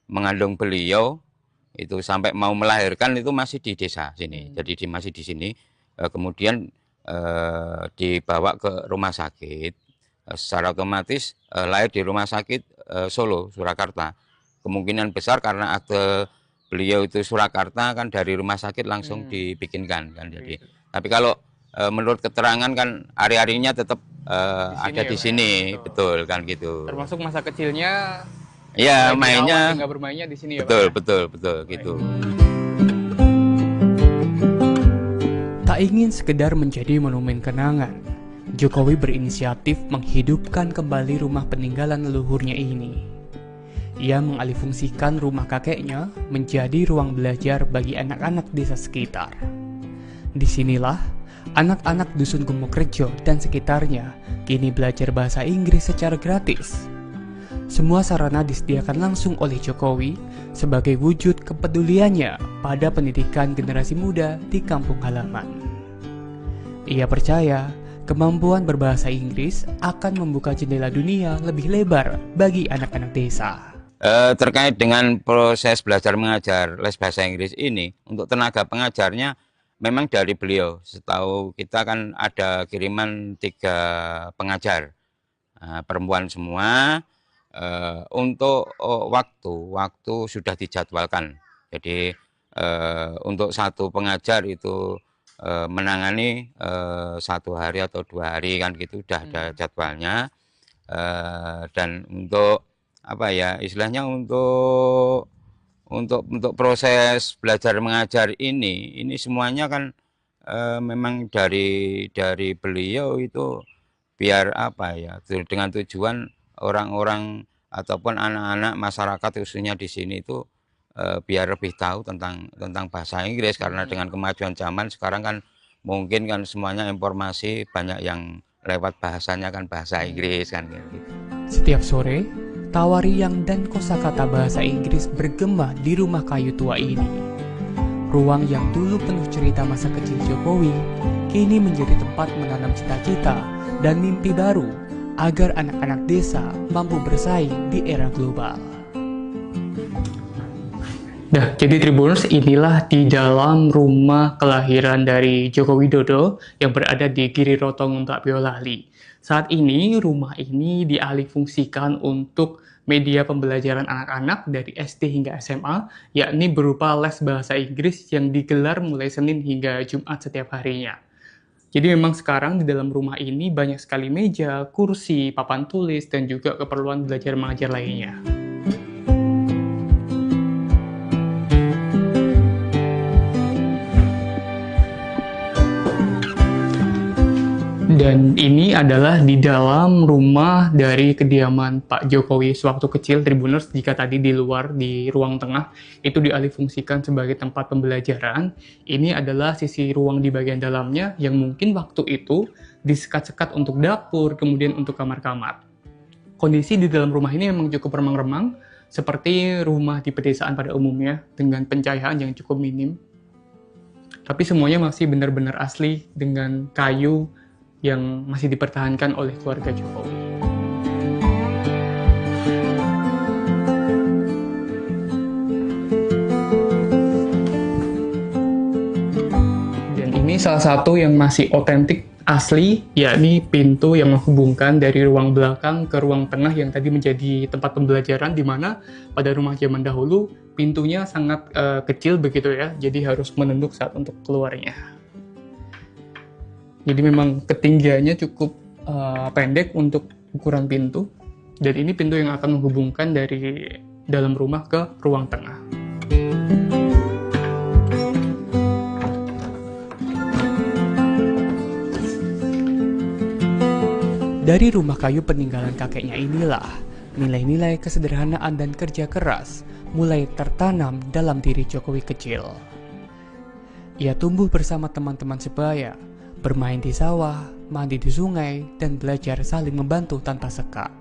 mengandung beliau itu sampai mau melahirkan itu masih di desa sini. Jadi masih di sini. Kemudian dibawa ke rumah sakit. Secara otomatis lahir di rumah sakit Solo, Surakarta. Kemungkinan besar karena akte beliau itu Surakarta kan dari rumah sakit langsung dibikinkan kan. Jadi tapi kalau menurut keterangan kan hari-harinya tetap ada di sini, betul kan gitu. Termasuk masa kecilnya ya mainnya nggak bermainnya di sini ya betul, Pak? betul gitu. Tak ingin sekedar menjadi monumen kenangan, Jokowi berinisiatif menghidupkan kembali rumah peninggalan leluhurnya ini. Ia mengalihfungsikan rumah kakeknya menjadi ruang belajar bagi anak-anak desa sekitar. Disinilah anak-anak dusun Gemukrejo dan sekitarnya kini belajar bahasa Inggris secara gratis. Semua sarana disediakan langsung oleh Jokowi sebagai wujud kepeduliannya pada pendidikan generasi muda di kampung halaman. Ia percaya kemampuan berbahasa Inggris akan membuka jendela dunia lebih lebar bagi anak-anak desa. Terkait dengan proses belajar mengajar les bahasa Inggris ini, untuk tenaga pengajarnya memang dari beliau. Setahu kita kan ada kiriman 3 pengajar, perempuan semua. Untuk waktu sudah dijadwalkan. Jadi untuk 1 pengajar itu menangani 1 hari atau 2 hari kan gitu, udah ada jadwalnya. Dan untuk apa ya istilahnya untuk proses belajar mengajar ini semuanya kan memang dari beliau itu biar apa ya, dengan tujuan orang-orang ataupun anak-anak masyarakat khususnya di sini itu biar lebih tahu tentang bahasa Inggris, karena dengan kemajuan zaman sekarang kan mungkin kan semuanya informasi banyak yang lewat bahasanya kan bahasa Inggris kan gitu. Setiap sore, tawariang dan kosakata bahasa Inggris bergema di rumah kayu tua ini. Ruang yang dulu penuh cerita masa kecil Jokowi kini menjadi tempat menanam cita-cita dan mimpi baru agar anak-anak desa mampu bersaing di era global. Nah, jadi Tribuners, inilah di dalam rumah kelahiran dari Joko Widodo yang berada di Giri Rotong Mbak Boyolali. Saat ini, rumah ini dialihfungsikan untuk media pembelajaran anak-anak dari SD hingga SMA, yakni berupa les bahasa Inggris yang digelar mulai Senin hingga Jumat setiap harinya. Jadi memang sekarang di dalam rumah ini banyak sekali meja, kursi, papan tulis, dan juga keperluan belajar mengajar lainnya. Dan ini adalah di dalam rumah dari kediaman Pak Jokowi sewaktu kecil, Tribuners. Jika tadi di luar, di ruang tengah, itu dialihfungsikan sebagai tempat pembelajaran. Ini adalah sisi ruang di bagian dalamnya yang mungkin waktu itu disekat-sekat untuk dapur, kemudian untuk kamar-kamar. Kondisi di dalam rumah ini memang cukup remang-remang, seperti rumah di pedesaan pada umumnya, dengan pencahayaan yang cukup minim. Tapi semuanya masih benar-benar asli dengan kayu yang masih dipertahankan oleh keluarga Jokowi. Dan ini salah satu yang masih otentik asli, yakni pintu yang menghubungkan dari ruang belakang ke ruang tengah yang tadi menjadi tempat pembelajaran, di mana pada rumah zaman dahulu pintunya sangat kecil begitu ya, jadi harus menunduk saat untuk keluarnya. Jadi memang ketinggiannya cukup pendek untuk ukuran pintu, dan ini pintu yang akan menghubungkan dari dalam rumah ke ruang tengah. Dari rumah kayu peninggalan kakeknya inilah, nilai-nilai kesederhanaan dan kerja keras mulai tertanam dalam diri Jokowi kecil. Ia tumbuh bersama teman-teman sebaya, bermain di sawah, mandi di sungai, dan belajar saling membantu tanpa sekat.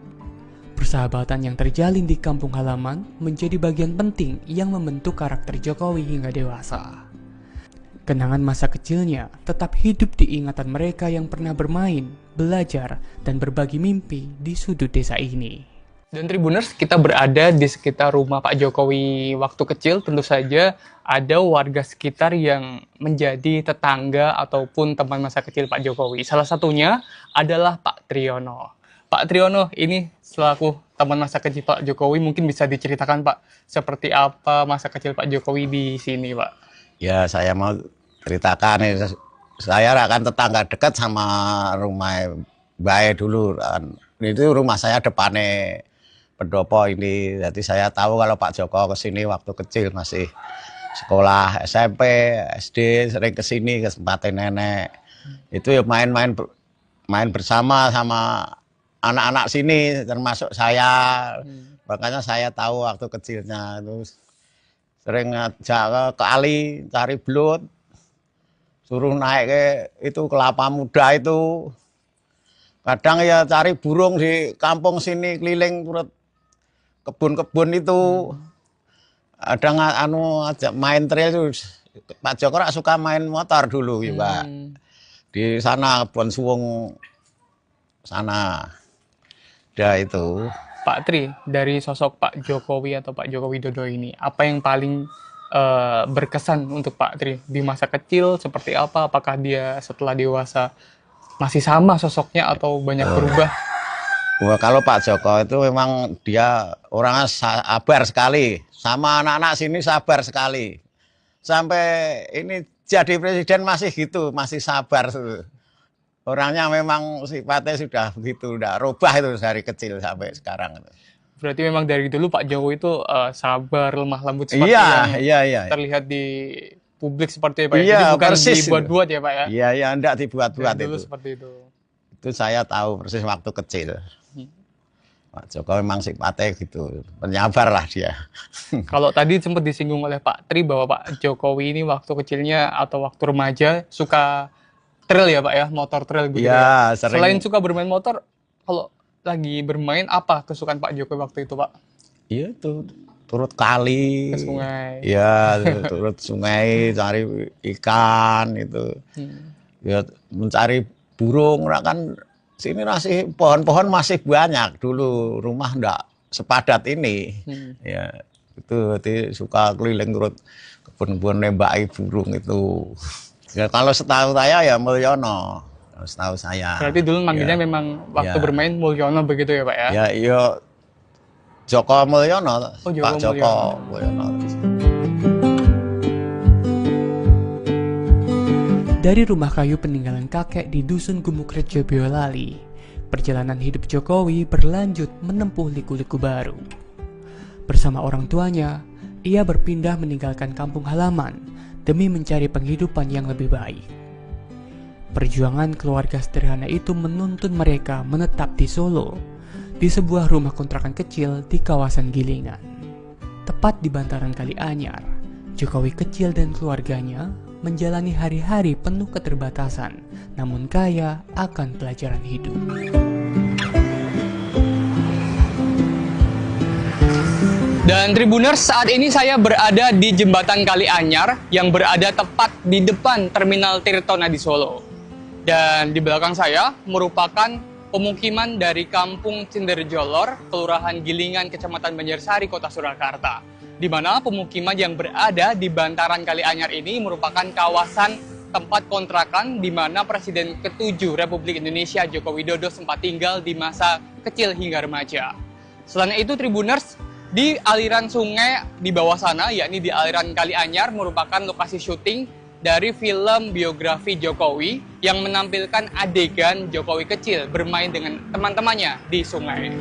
Persahabatan yang terjalin di kampung halaman menjadi bagian penting yang membentuk karakter Jokowi hingga dewasa. Kenangan masa kecilnya tetap hidup di ingatan mereka yang pernah bermain, belajar, dan berbagi mimpi di sudut desa ini. Dan Tribuners, kita berada di sekitar rumah Pak Jokowi waktu kecil. Tentu saja ada warga sekitar yang menjadi tetangga ataupun teman masa kecil Pak Jokowi. Salah satunya adalah Pak Triyono. Pak Triyono, ini selaku teman masa kecil Pak Jokowi, mungkin bisa diceritakan Pak, seperti apa masa kecil Pak Jokowi di sini Pak? Ya, saya mau ceritakan ini, saya kan tetangga dekat sama rumah Bae dulu. Itu rumah saya depannya pendopo ini. Jadi saya tahu kalau Pak Joko kesini waktu kecil, masih sekolah SMP, SD, sering kesini ke tempatnya nenek. Itu ya main bersama sama anak-anak sini, termasuk saya. Makanya saya tahu waktu kecilnya. Terus sering ngajak ke kali cari belut, suruh naik ke itu kelapa muda itu. Kadang ya cari burung di kampung sini, keliling turut kebun-kebun itu. Ada ajak main trail itu. Pak Joko suka main motor dulu juga. Di sana kebun suwung sana. Ada itu. Pak Tri, dari sosok Pak Jokowi atau Pak Joko Widodo ini, apa yang paling berkesan untuk Pak Tri di masa kecil seperti apa? Apakah dia setelah dewasa masih sama sosoknya atau banyak berubah? Wah, kalau Pak Joko itu memang dia orangnya sabar sekali, sama anak-anak sini sabar sekali. Sampai ini jadi presiden masih gitu, masih sabar. Orangnya memang sifatnya sudah begitu, udah rubah itu dari kecil sampai sekarang. Berarti memang dari dulu Pak Jokowi itu sabar, lemah lembut seperti yang terlihat di publik seperti Pak. Iya, jadi bukan persis dibuat-buat ya Pak ya? Iya, enggak dibuat-buat itu. Dulu seperti itu. Itu saya tahu persis waktu kecil. Pak Jokowi memang sifatnya gitu, penyabar lah dia. Kalau tadi sempat disinggung oleh Pak Tri bahwa Pak Jokowi ini waktu kecilnya atau waktu remaja suka trail ya Pak ya, motor trail gitu ya. Sering. Selain suka bermain motor, kalau lagi bermain apa kesukaan Pak Jokowi waktu itu Pak? Iya itu turut kali, ke sungai. Iya, turut sungai cari ikan itu. Ya mencari burung, kan sini masih pohon-pohon masih banyak dulu, rumah enggak sepadat ini. Ya itu suka keliling turut kebun-kebun nembaki burung itu. Ya, kalau setahu saya ya Mulyono, setahu saya. Berarti dulu manggilnya memang waktu bermain Mulyono begitu ya Pak ya? Ya, iya Joko Mulyono, Pak Joko Mulyono. Dari rumah kayu peninggalan kakek di Dusun Gumukrejo, Boyolali, perjalanan hidup Jokowi berlanjut menempuh liku-liku baru. Bersama orang tuanya, ia berpindah meninggalkan kampung halaman demi mencari penghidupan yang lebih baik. Perjuangan keluarga sederhana itu menuntun mereka menetap di Solo, di sebuah rumah kontrakan kecil di kawasan Gilingan. Tepat di bantaran Kali Anyar, Jokowi kecil dan keluarganya menjalani hari-hari penuh keterbatasan, namun kaya akan pelajaran hidup. Dan Tribuners, saat ini saya berada di Jembatan Kali Anyar yang berada tepat di depan Terminal Tirtona di Solo. Dan di belakang saya merupakan pemukiman dari Kampung Cinderjolor, Kelurahan Gilingan, Kecamatan Banjarsari, Kota Surakarta. Di mana pemukiman yang berada di bantaran Kali Anyar ini merupakan kawasan tempat kontrakan di mana Presiden ke-7 Republik Indonesia Joko Widodo sempat tinggal di masa kecil hingga remaja. Selain itu Tribuners, di aliran sungai di bawah sana, yakni di aliran Kali Anyar, merupakan lokasi syuting dari film biografi Jokowi yang menampilkan adegan Jokowi kecil bermain dengan teman-temannya di sungai.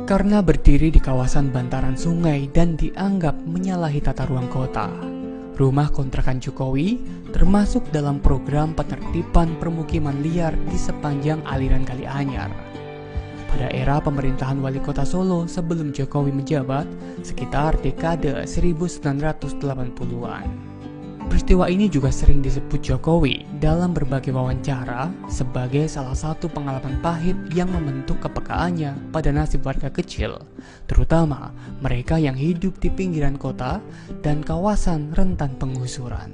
Karena berdiri di kawasan bantaran sungai dan dianggap menyalahi tata ruang kota, rumah kontrakan Jokowi termasuk dalam program penertiban permukiman liar di sepanjang aliran Kali Anyar. pada era pemerintahan wali kota Solo sebelum Jokowi menjabat sekitar dekade 1980-an. Peristiwa ini juga sering disebut Jokowi dalam berbagai wawancara sebagai salah satu pengalaman pahit yang membentuk kepekaannya pada nasib warga kecil, terutama mereka yang hidup di pinggiran kota dan kawasan rentan penggusuran.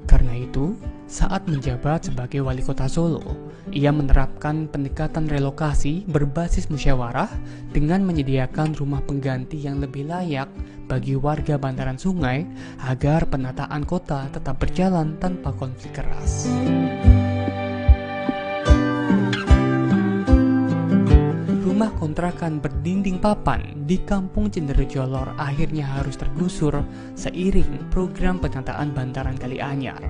Karena itu, saat menjabat sebagai wali kota Solo, ia menerapkan pendekatan relokasi berbasis musyawarah dengan menyediakan rumah pengganti yang lebih layak bagi warga bantaran sungai agar penataan kota tetap berjalan tanpa konflik keras. Rumah kontrakan berdinding papan di Kampung Cenderijolor akhirnya harus tergusur seiring program penataan bantaran Kali Anyar.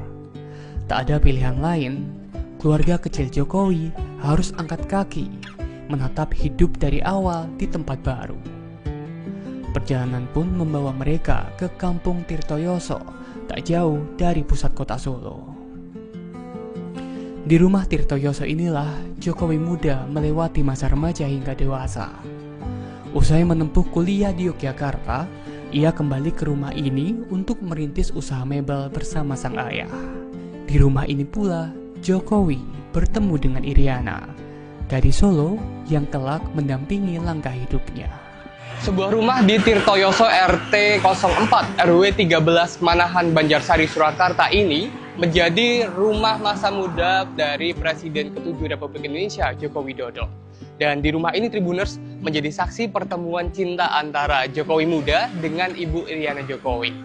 Tak ada pilihan lain, keluarga kecil Jokowi harus angkat kaki, menatap hidup dari awal di tempat baru. Perjalanan pun membawa mereka ke Kampung Tirtoyoso, tak jauh dari pusat kota Solo. Di rumah Tirtoyoso inilah Jokowi muda melewati masa remaja hingga dewasa. Usai menempuh kuliah di Yogyakarta, ia kembali ke rumah ini untuk merintis usaha mebel bersama sang ayah. Di rumah ini pula, Jokowi bertemu dengan Iriana, gadis Solo yang kelak mendampingi langkah hidupnya. Sebuah rumah di Tirtoyoso RT 04 RW 13 Manahan Banjarsari Surakarta ini menjadi rumah masa muda dari Presiden ke-7 Republik Indonesia Joko Widodo. Dan di rumah ini Tribuners menjadi saksi pertemuan cinta antara Jokowi muda dengan Ibu Iriana Jokowi.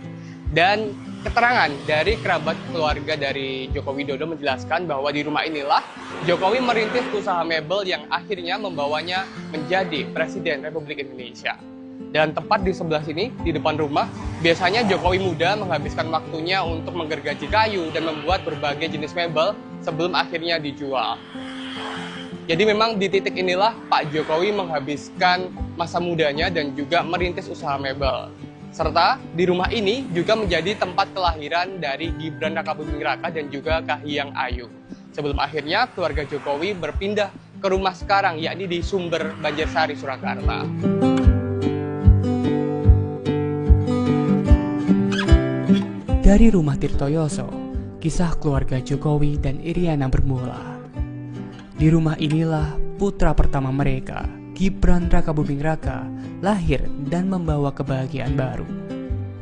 Dan keterangan dari kerabat keluarga dari Joko Widodo menjelaskan bahwa di rumah inilah Jokowi merintis usaha mebel yang akhirnya membawanya menjadi Presiden Republik Indonesia. Dan tepat di sebelah sini, di depan rumah, biasanya Jokowi muda menghabiskan waktunya untuk menggergaji kayu dan membuat berbagai jenis mebel sebelum akhirnya dijual. Jadi memang di titik inilah Pak Jokowi menghabiskan masa mudanya dan juga merintis usaha mebel. Serta di rumah ini juga menjadi tempat kelahiran dari Gibran Rakabuming Raka dan juga Kahiyang Ayu. Sebelum akhirnya keluarga Jokowi berpindah ke rumah sekarang, yakni di Sumber Banjarsari, Surakarta. Dari rumah Tirtoyoso, kisah keluarga Jokowi dan Iriana bermula. Di rumah inilah putra pertama mereka, Gibran Rakabuming Raka, lahir dan membawa kebahagiaan baru.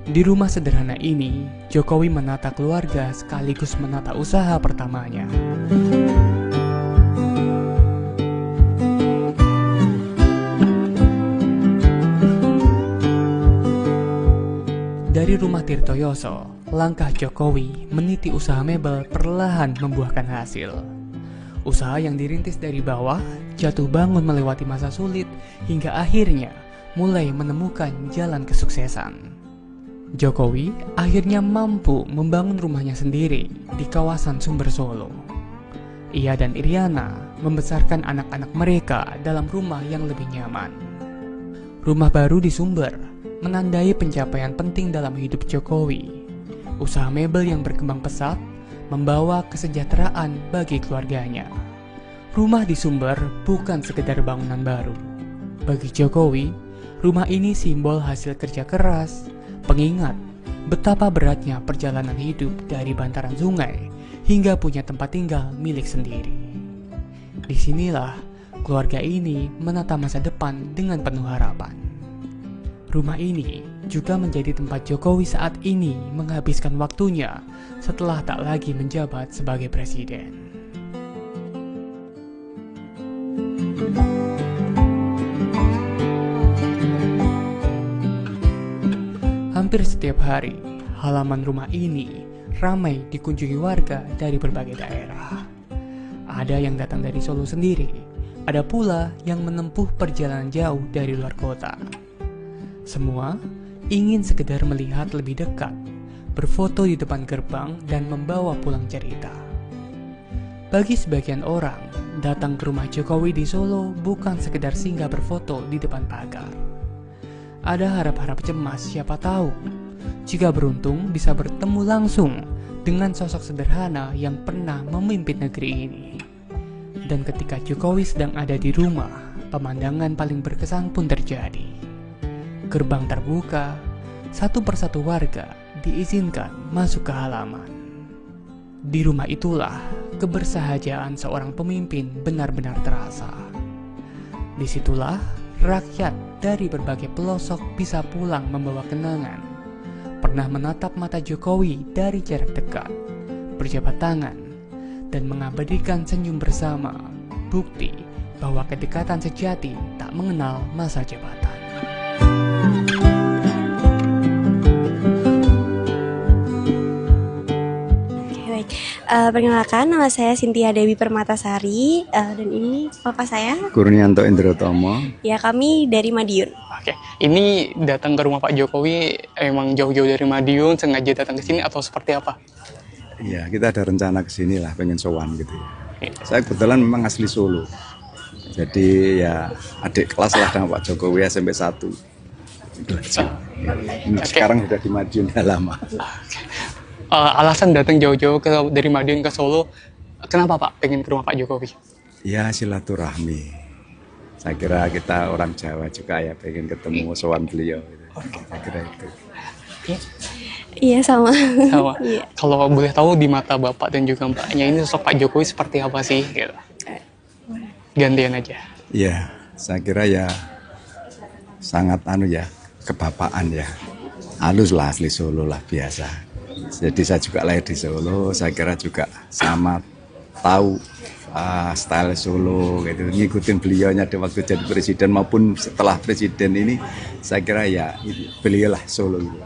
Di rumah sederhana ini, Jokowi menata keluarga sekaligus menata usaha pertamanya. Dari rumah Tirtoyoso, langkah Jokowi meniti usaha mebel perlahan membuahkan hasil. Usaha yang dirintis dari bawah, jatuh bangun melewati masa sulit, hingga akhirnya mulai menemukan jalan kesuksesan. Jokowi akhirnya mampu membangun rumahnya sendiri di kawasan Sumber Solo. Ia dan Iriana membesarkan anak-anak mereka dalam rumah yang lebih nyaman. Rumah baru di Sumber menandai pencapaian penting dalam hidup Jokowi. Usaha mebel yang berkembang pesat membawa kesejahteraan bagi keluarganya. Rumah di Sumber bukan sekedar bangunan baru. Bagi Jokowi, rumah ini simbol hasil kerja keras, pengingat betapa beratnya perjalanan hidup dari bantaran sungai hingga punya tempat tinggal milik sendiri. Disinilah keluarga ini menata masa depan dengan penuh harapan. Rumah ini juga menjadi tempat Jokowi saat ini menghabiskan waktunya setelah tak lagi menjabat sebagai presiden. Hampir setiap hari, halaman rumah ini ramai dikunjungi warga dari berbagai daerah. Ada yang datang dari Solo sendiri, ada pula yang menempuh perjalanan jauh dari luar kota. Semua ingin sekedar melihat lebih dekat, berfoto di depan gerbang dan membawa pulang cerita. Bagi sebagian orang, datang ke rumah Jokowi di Solo bukan sekedar singgah berfoto di depan pagar. Ada harap-harap cemas, siapa tahu jika beruntung bisa bertemu langsung dengan sosok sederhana yang pernah memimpin negeri ini. Dan ketika Jokowi sedang ada di rumah, pemandangan paling berkesan pun terjadi. Gerbang terbuka, satu persatu warga diizinkan masuk ke halaman. Di rumah itulah kebersahajaan seorang pemimpin benar-benar terasa. Disitulah rakyat dari berbagai pelosok bisa pulang membawa kenangan. Pernah menatap mata Jokowi dari jarak dekat, berjabat tangan, dan mengabadikan senyum bersama. Bukti bahwa kedekatan sejati tak mengenal masa jabatan. Perkenalkan, nama saya Cynthia Dewi Permatasari, dan ini bapak saya. Kurnianto Indrotomo. Ya, kami dari Madiun. Oke, ini datang ke rumah Pak Jokowi emang jauh-jauh dari Madiun, sengaja datang ke sini atau seperti apa? Ya, kita ada rencana ke sini lah, pengen sowan gitu ya. Saya kebetulan memang asli Solo. Jadi ya adik kelas lah dengan Pak Jokowi SMP 1. Itu aja. Sekarang sudah di Madiun udah lama. Alasan datang jauh-jauh dari Madiun ke Solo, kenapa Pak pengen ke rumah Pak Jokowi? Ya silaturahmi. Saya kira kita orang Jawa juga ya pengen ketemu sowan beliau. Gitu. Saya kira itu. Iya, sama. Sama. Iya. Kalau boleh tahu di mata Bapak dan juga Mbaknya ini sosok Pak Jokowi seperti apa sih? Gitu. Gantian aja. Ya, saya kira ya sangat kebapaan ya. Halus lah, asli Solo lah biasa. Jadi saya juga lahir di Solo, saya kira juga sama tahu style Solo gitu, ngikutin beliaunya di waktu jadi presiden maupun setelah presiden ini, saya kira ya beliau lah Solo gitu.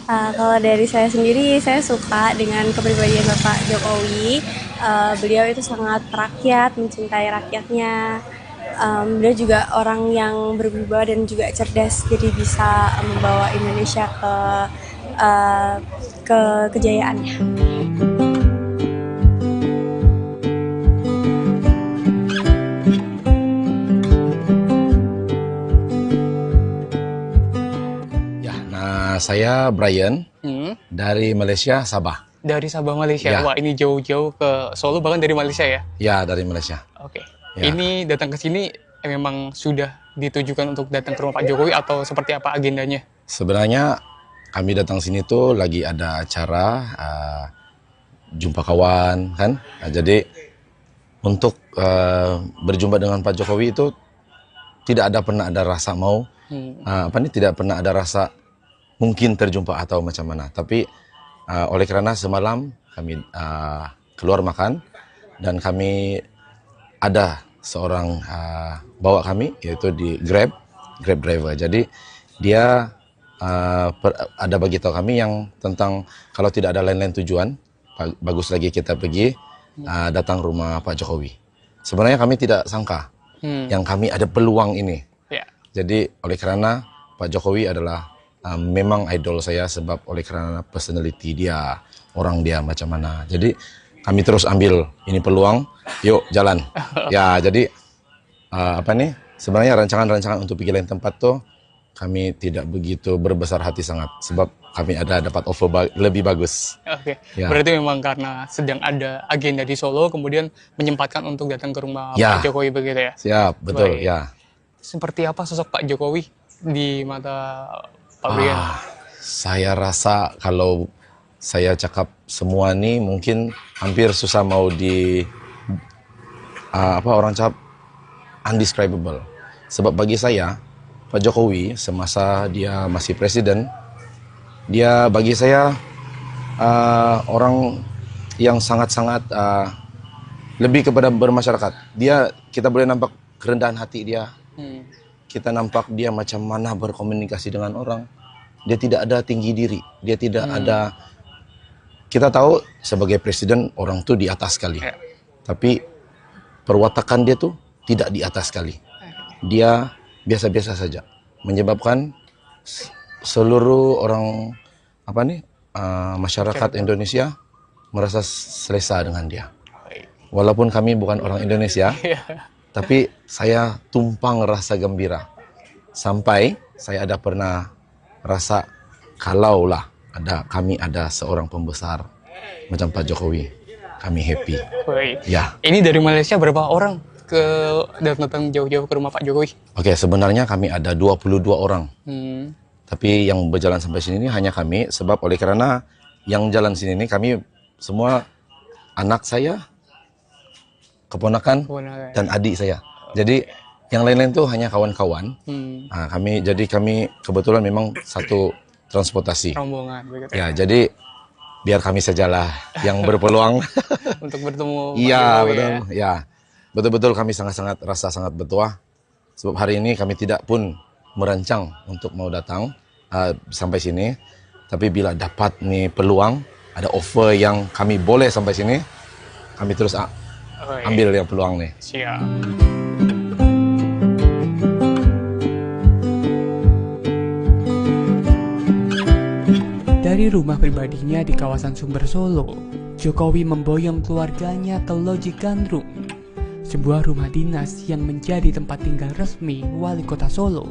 Kalau dari saya sendiri, saya suka dengan kepribadian Bapak Jokowi. Beliau itu sangat rakyat, mencintai rakyatnya. Beliau juga orang yang berwibawa dan juga cerdas, jadi bisa membawa Indonesia ke kejayaannya. Ya, nah saya Brian dari Malaysia, Sabah. Dari Sabah, Malaysia. Ya. Wah, ini jauh-jauh ke Solo, bahkan dari Malaysia ya? Ya, dari Malaysia. Oke. Ya. Ini datang ke sini memang sudah ditujukan untuk datang ke rumah Pak Jokowi atau seperti apa agendanya? Sebenarnya kami datang sini tuh lagi ada acara jumpa kawan kan. Nah, jadi untuk berjumpa dengan Pak Jokowi itu tidak pernah ada rasa mau tidak pernah ada rasa mungkin terjumpa atau macam mana. Tapi oleh karena semalam kami keluar makan dan kami ada seorang bawa kami yaitu di Grab driver. Jadi dia ada bagi tahu kami yang tentang kalau tidak ada lain-lain tujuan, bagus lagi kita pergi datang rumah Pak Jokowi. Sebenarnya kami tidak sangka yang kami ada peluang ini. Ya. Jadi oleh karena Pak Jokowi adalah memang idol saya sebab oleh karena personality dia, orang dia macam mana. Jadi kami terus ambil ini peluang, yuk jalan. Ya jadi sebenarnya rancangan-rancangan untuk pergi lain tempat tuh kami tidak begitu berbesar hati sangat sebab kami ada dapat offer lebih bagus. Oke. Ya. Berarti memang karena sedang ada agenda di Solo kemudian menyempatkan untuk datang ke rumah Ya. Pak Jokowi begitu ya? Siap, betul. Baik. Ya. Seperti apa sosok Pak Jokowi di mata Pak Brian? Saya rasa kalau saya cakap semua nih mungkin hampir susah mau orang cakap undescribable. Sebab bagi saya Pak Jokowi semasa dia masih presiden, dia bagi saya orang yang sangat-sangat lebih kepada bermasyarakat. Kita boleh nampak kerendahan hati dia. Kita nampak dia macam mana berkomunikasi dengan orang. Dia tidak ada tinggi diri. Dia tidak ada. Kita tahu sebagai presiden orang tuh di atas sekali. Tapi perwatakan dia tuh tidak di atas sekali. Dia biasa-biasa saja, menyebabkan seluruh orang masyarakat Indonesia merasa selesa dengan dia. Walaupun kami bukan orang Indonesia, tapi saya tumpang rasa gembira. Sampai saya ada pernah rasa kalaulah kami ada seorang pembesar macam Pak Jokowi, kami happy. Baik. Ya. Ini dari Malaysia berapa orang ke datang jauh-jauh ke rumah Pak Jokowi? Oke, sebenarnya kami ada 22 orang. Tapi yang berjalan sampai sini ini hanya kami, sebab oleh karena yang jalan sini ini kami semua anak saya, keponakan, dan adik saya. Jadi yang lain-lain tuh hanya kawan-kawan. Nah, kami kebetulan memang satu transportasi. Rombongan begitu. Ya, jadi biar kami sajalah yang berpeluang untuk bertemu. Iya, betul. Ya. Betul-betul kami sangat-sangat rasa sangat bertuah. Sebab hari ini kami tidak pun merancang untuk mau datang sampai sini. Tapi bila dapat nih peluang, ada offer yang kami boleh sampai sini, kami terus ambil yang peluang nih. Siap. Dari rumah pribadinya di kawasan Sumber Solo, Jokowi memboyong keluarganya ke Loji Gandrung, sebuah rumah dinas yang menjadi tempat tinggal resmi Wali Kota Solo,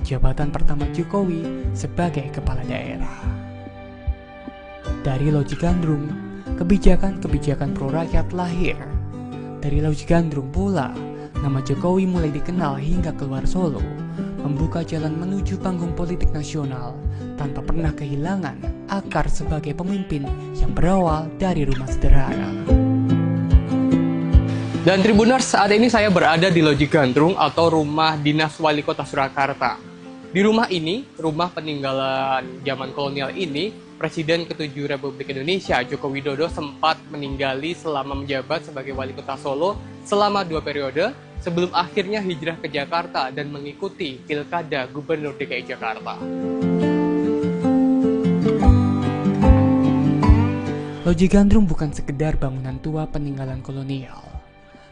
jabatan pertama Jokowi sebagai kepala daerah. Dari Loji Gandrung, kebijakan-kebijakan pro rakyat lahir. Dari Loji Gandrung pula, nama Jokowi mulai dikenal hingga keluar Solo, membuka jalan menuju panggung politik nasional tanpa pernah kehilangan akar sebagai pemimpin yang berawal dari rumah sederhana. Dan Tribuners, saat ini saya berada di Loji Gandrung atau rumah dinas Wali Kota Surakarta. Di rumah ini, rumah peninggalan zaman kolonial ini, Presiden ke-7 Republik Indonesia Joko Widodo sempat meninggali selama menjabat sebagai Wali Kota Solo selama 2 periode sebelum akhirnya hijrah ke Jakarta dan mengikuti Pilkada Gubernur DKI Jakarta. Loji Gandrung bukan sekedar bangunan tua peninggalan kolonial.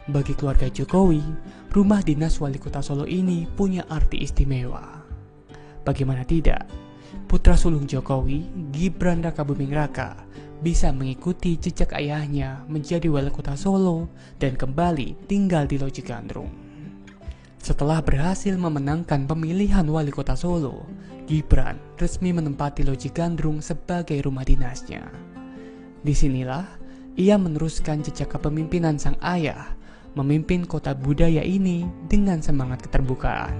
Bagi keluarga Jokowi, rumah dinas Wali Kota Solo ini punya arti istimewa. Bagaimana tidak, putra sulung Jokowi, Gibran Rakabuming Raka, bisa mengikuti jejak ayahnya menjadi Wali Kota Solo dan kembali tinggal di Loji Gandrung. Setelah berhasil memenangkan pemilihan Wali Kota Solo, Gibran resmi menempati Loji Gandrung sebagai rumah dinasnya. Disinilah ia meneruskan jejak kepemimpinan sang ayah, memimpin kota budaya ini dengan semangat keterbukaan.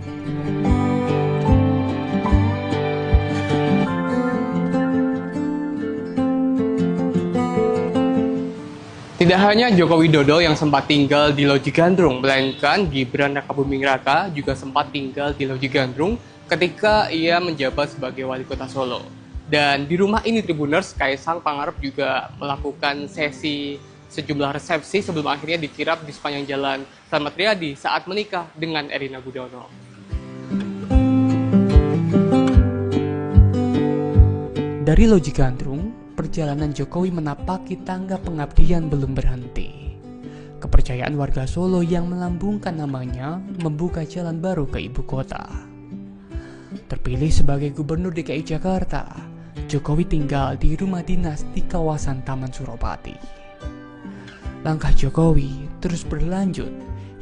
Tidak hanya Joko Widodo yang sempat tinggal di Loji Gandrung, melainkan Gibran Rakabuming Raka juga sempat tinggal di Loji Gandrung ketika ia menjabat sebagai Wali Kota Solo. Dan di rumah ini Tribuners, Kaisang Pangarep juga melakukan sejumlah resepsi sebelum akhirnya dikirap di sepanjang jalan Slamet Riyadi saat menikah dengan Erina Gudono. Dari Loji Gandrung, perjalanan Jokowi menapaki tangga pengabdian belum berhenti. Kepercayaan warga Solo yang melambungkan namanya membuka jalan baru ke ibu kota. Terpilih sebagai Gubernur DKI Jakarta, Jokowi tinggal di rumah dinas di kawasan Taman Suropati. Langkah Jokowi terus berlanjut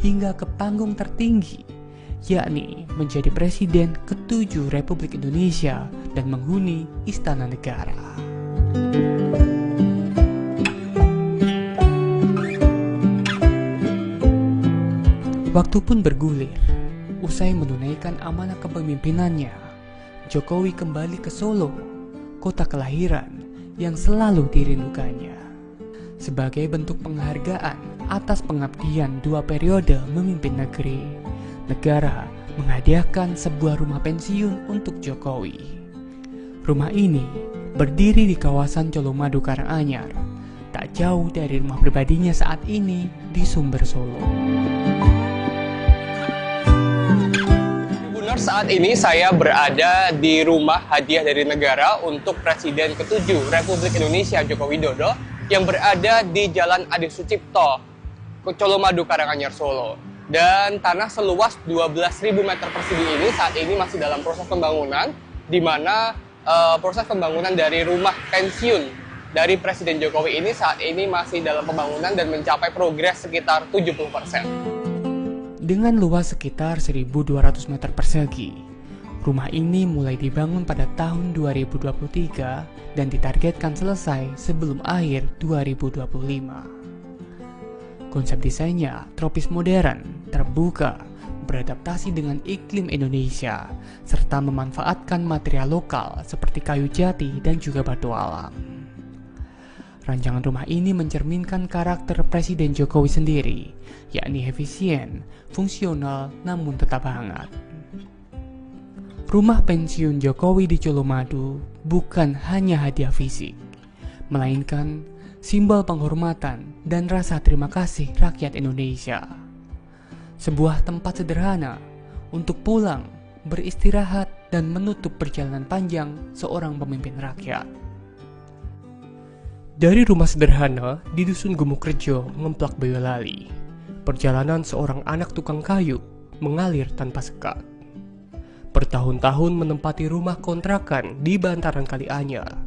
hingga ke panggung tertinggi, yakni menjadi Presiden ke-7 Republik Indonesia dan menghuni Istana Negara. Waktu pun bergulir. Usai menunaikan amanah kepemimpinannya, Jokowi kembali ke Solo, kota kelahiran yang selalu dirindukannya. Sebagai bentuk penghargaan atas pengabdian 2 periode memimpin negeri, negara menghadiahkan sebuah rumah pensiun untuk Jokowi. Rumah ini berdiri di kawasan Colomadu Karanganyar, tak jauh dari rumah pribadinya saat ini di Sumber Solo. Saat ini saya berada di rumah hadiah dari negara untuk Presiden ke-7 Republik Indonesia Joko Widodo yang berada di Jalan Adi Sucipto, Colomadu Karanganyar, Solo. Dan tanah seluas 12.000 meter persegi ini saat ini masih dalam proses pembangunan, di mana proses pembangunan dari rumah pensiun dari Presiden Jokowi ini saat ini masih dalam pembangunan dan mencapai progres sekitar 70%. Dengan luas sekitar 1.200 meter persegi, rumah ini mulai dibangun pada tahun 2023 dan ditargetkan selesai sebelum akhir 2025. Konsep desainnya tropis modern, terbuka, beradaptasi dengan iklim Indonesia, serta memanfaatkan material lokal seperti kayu jati dan juga batu alam. Rancangan rumah ini mencerminkan karakter Presiden Jokowi sendiri, yakni efisien, fungsional, namun tetap hangat. Rumah pensiun Jokowi di Colomadu bukan hanya hadiah fisik, melainkan simbol penghormatan dan rasa terima kasih rakyat Indonesia. Sebuah tempat sederhana untuk pulang, beristirahat, dan menutup perjalanan panjang seorang pemimpin rakyat. Dari rumah sederhana di Dusun Gumukrejo, Ngemplak Boyolali, perjalanan seorang anak tukang kayu mengalir tanpa sekat. Bertahun-tahun menempati rumah kontrakan di bantaran Kalianyar,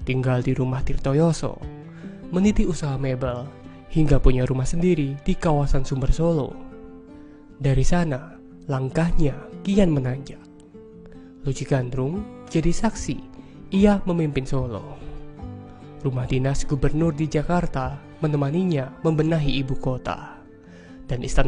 tinggal di rumah Tirtoyoso, meniti usaha mebel, hingga punya rumah sendiri di kawasan Sumber Solo. Dari sana, langkahnya kian menanjak. Luci Gandrung jadi saksi, ia memimpin Solo. Rumah dinas gubernur di Jakarta menemaninya membenahi ibu kota, dan istana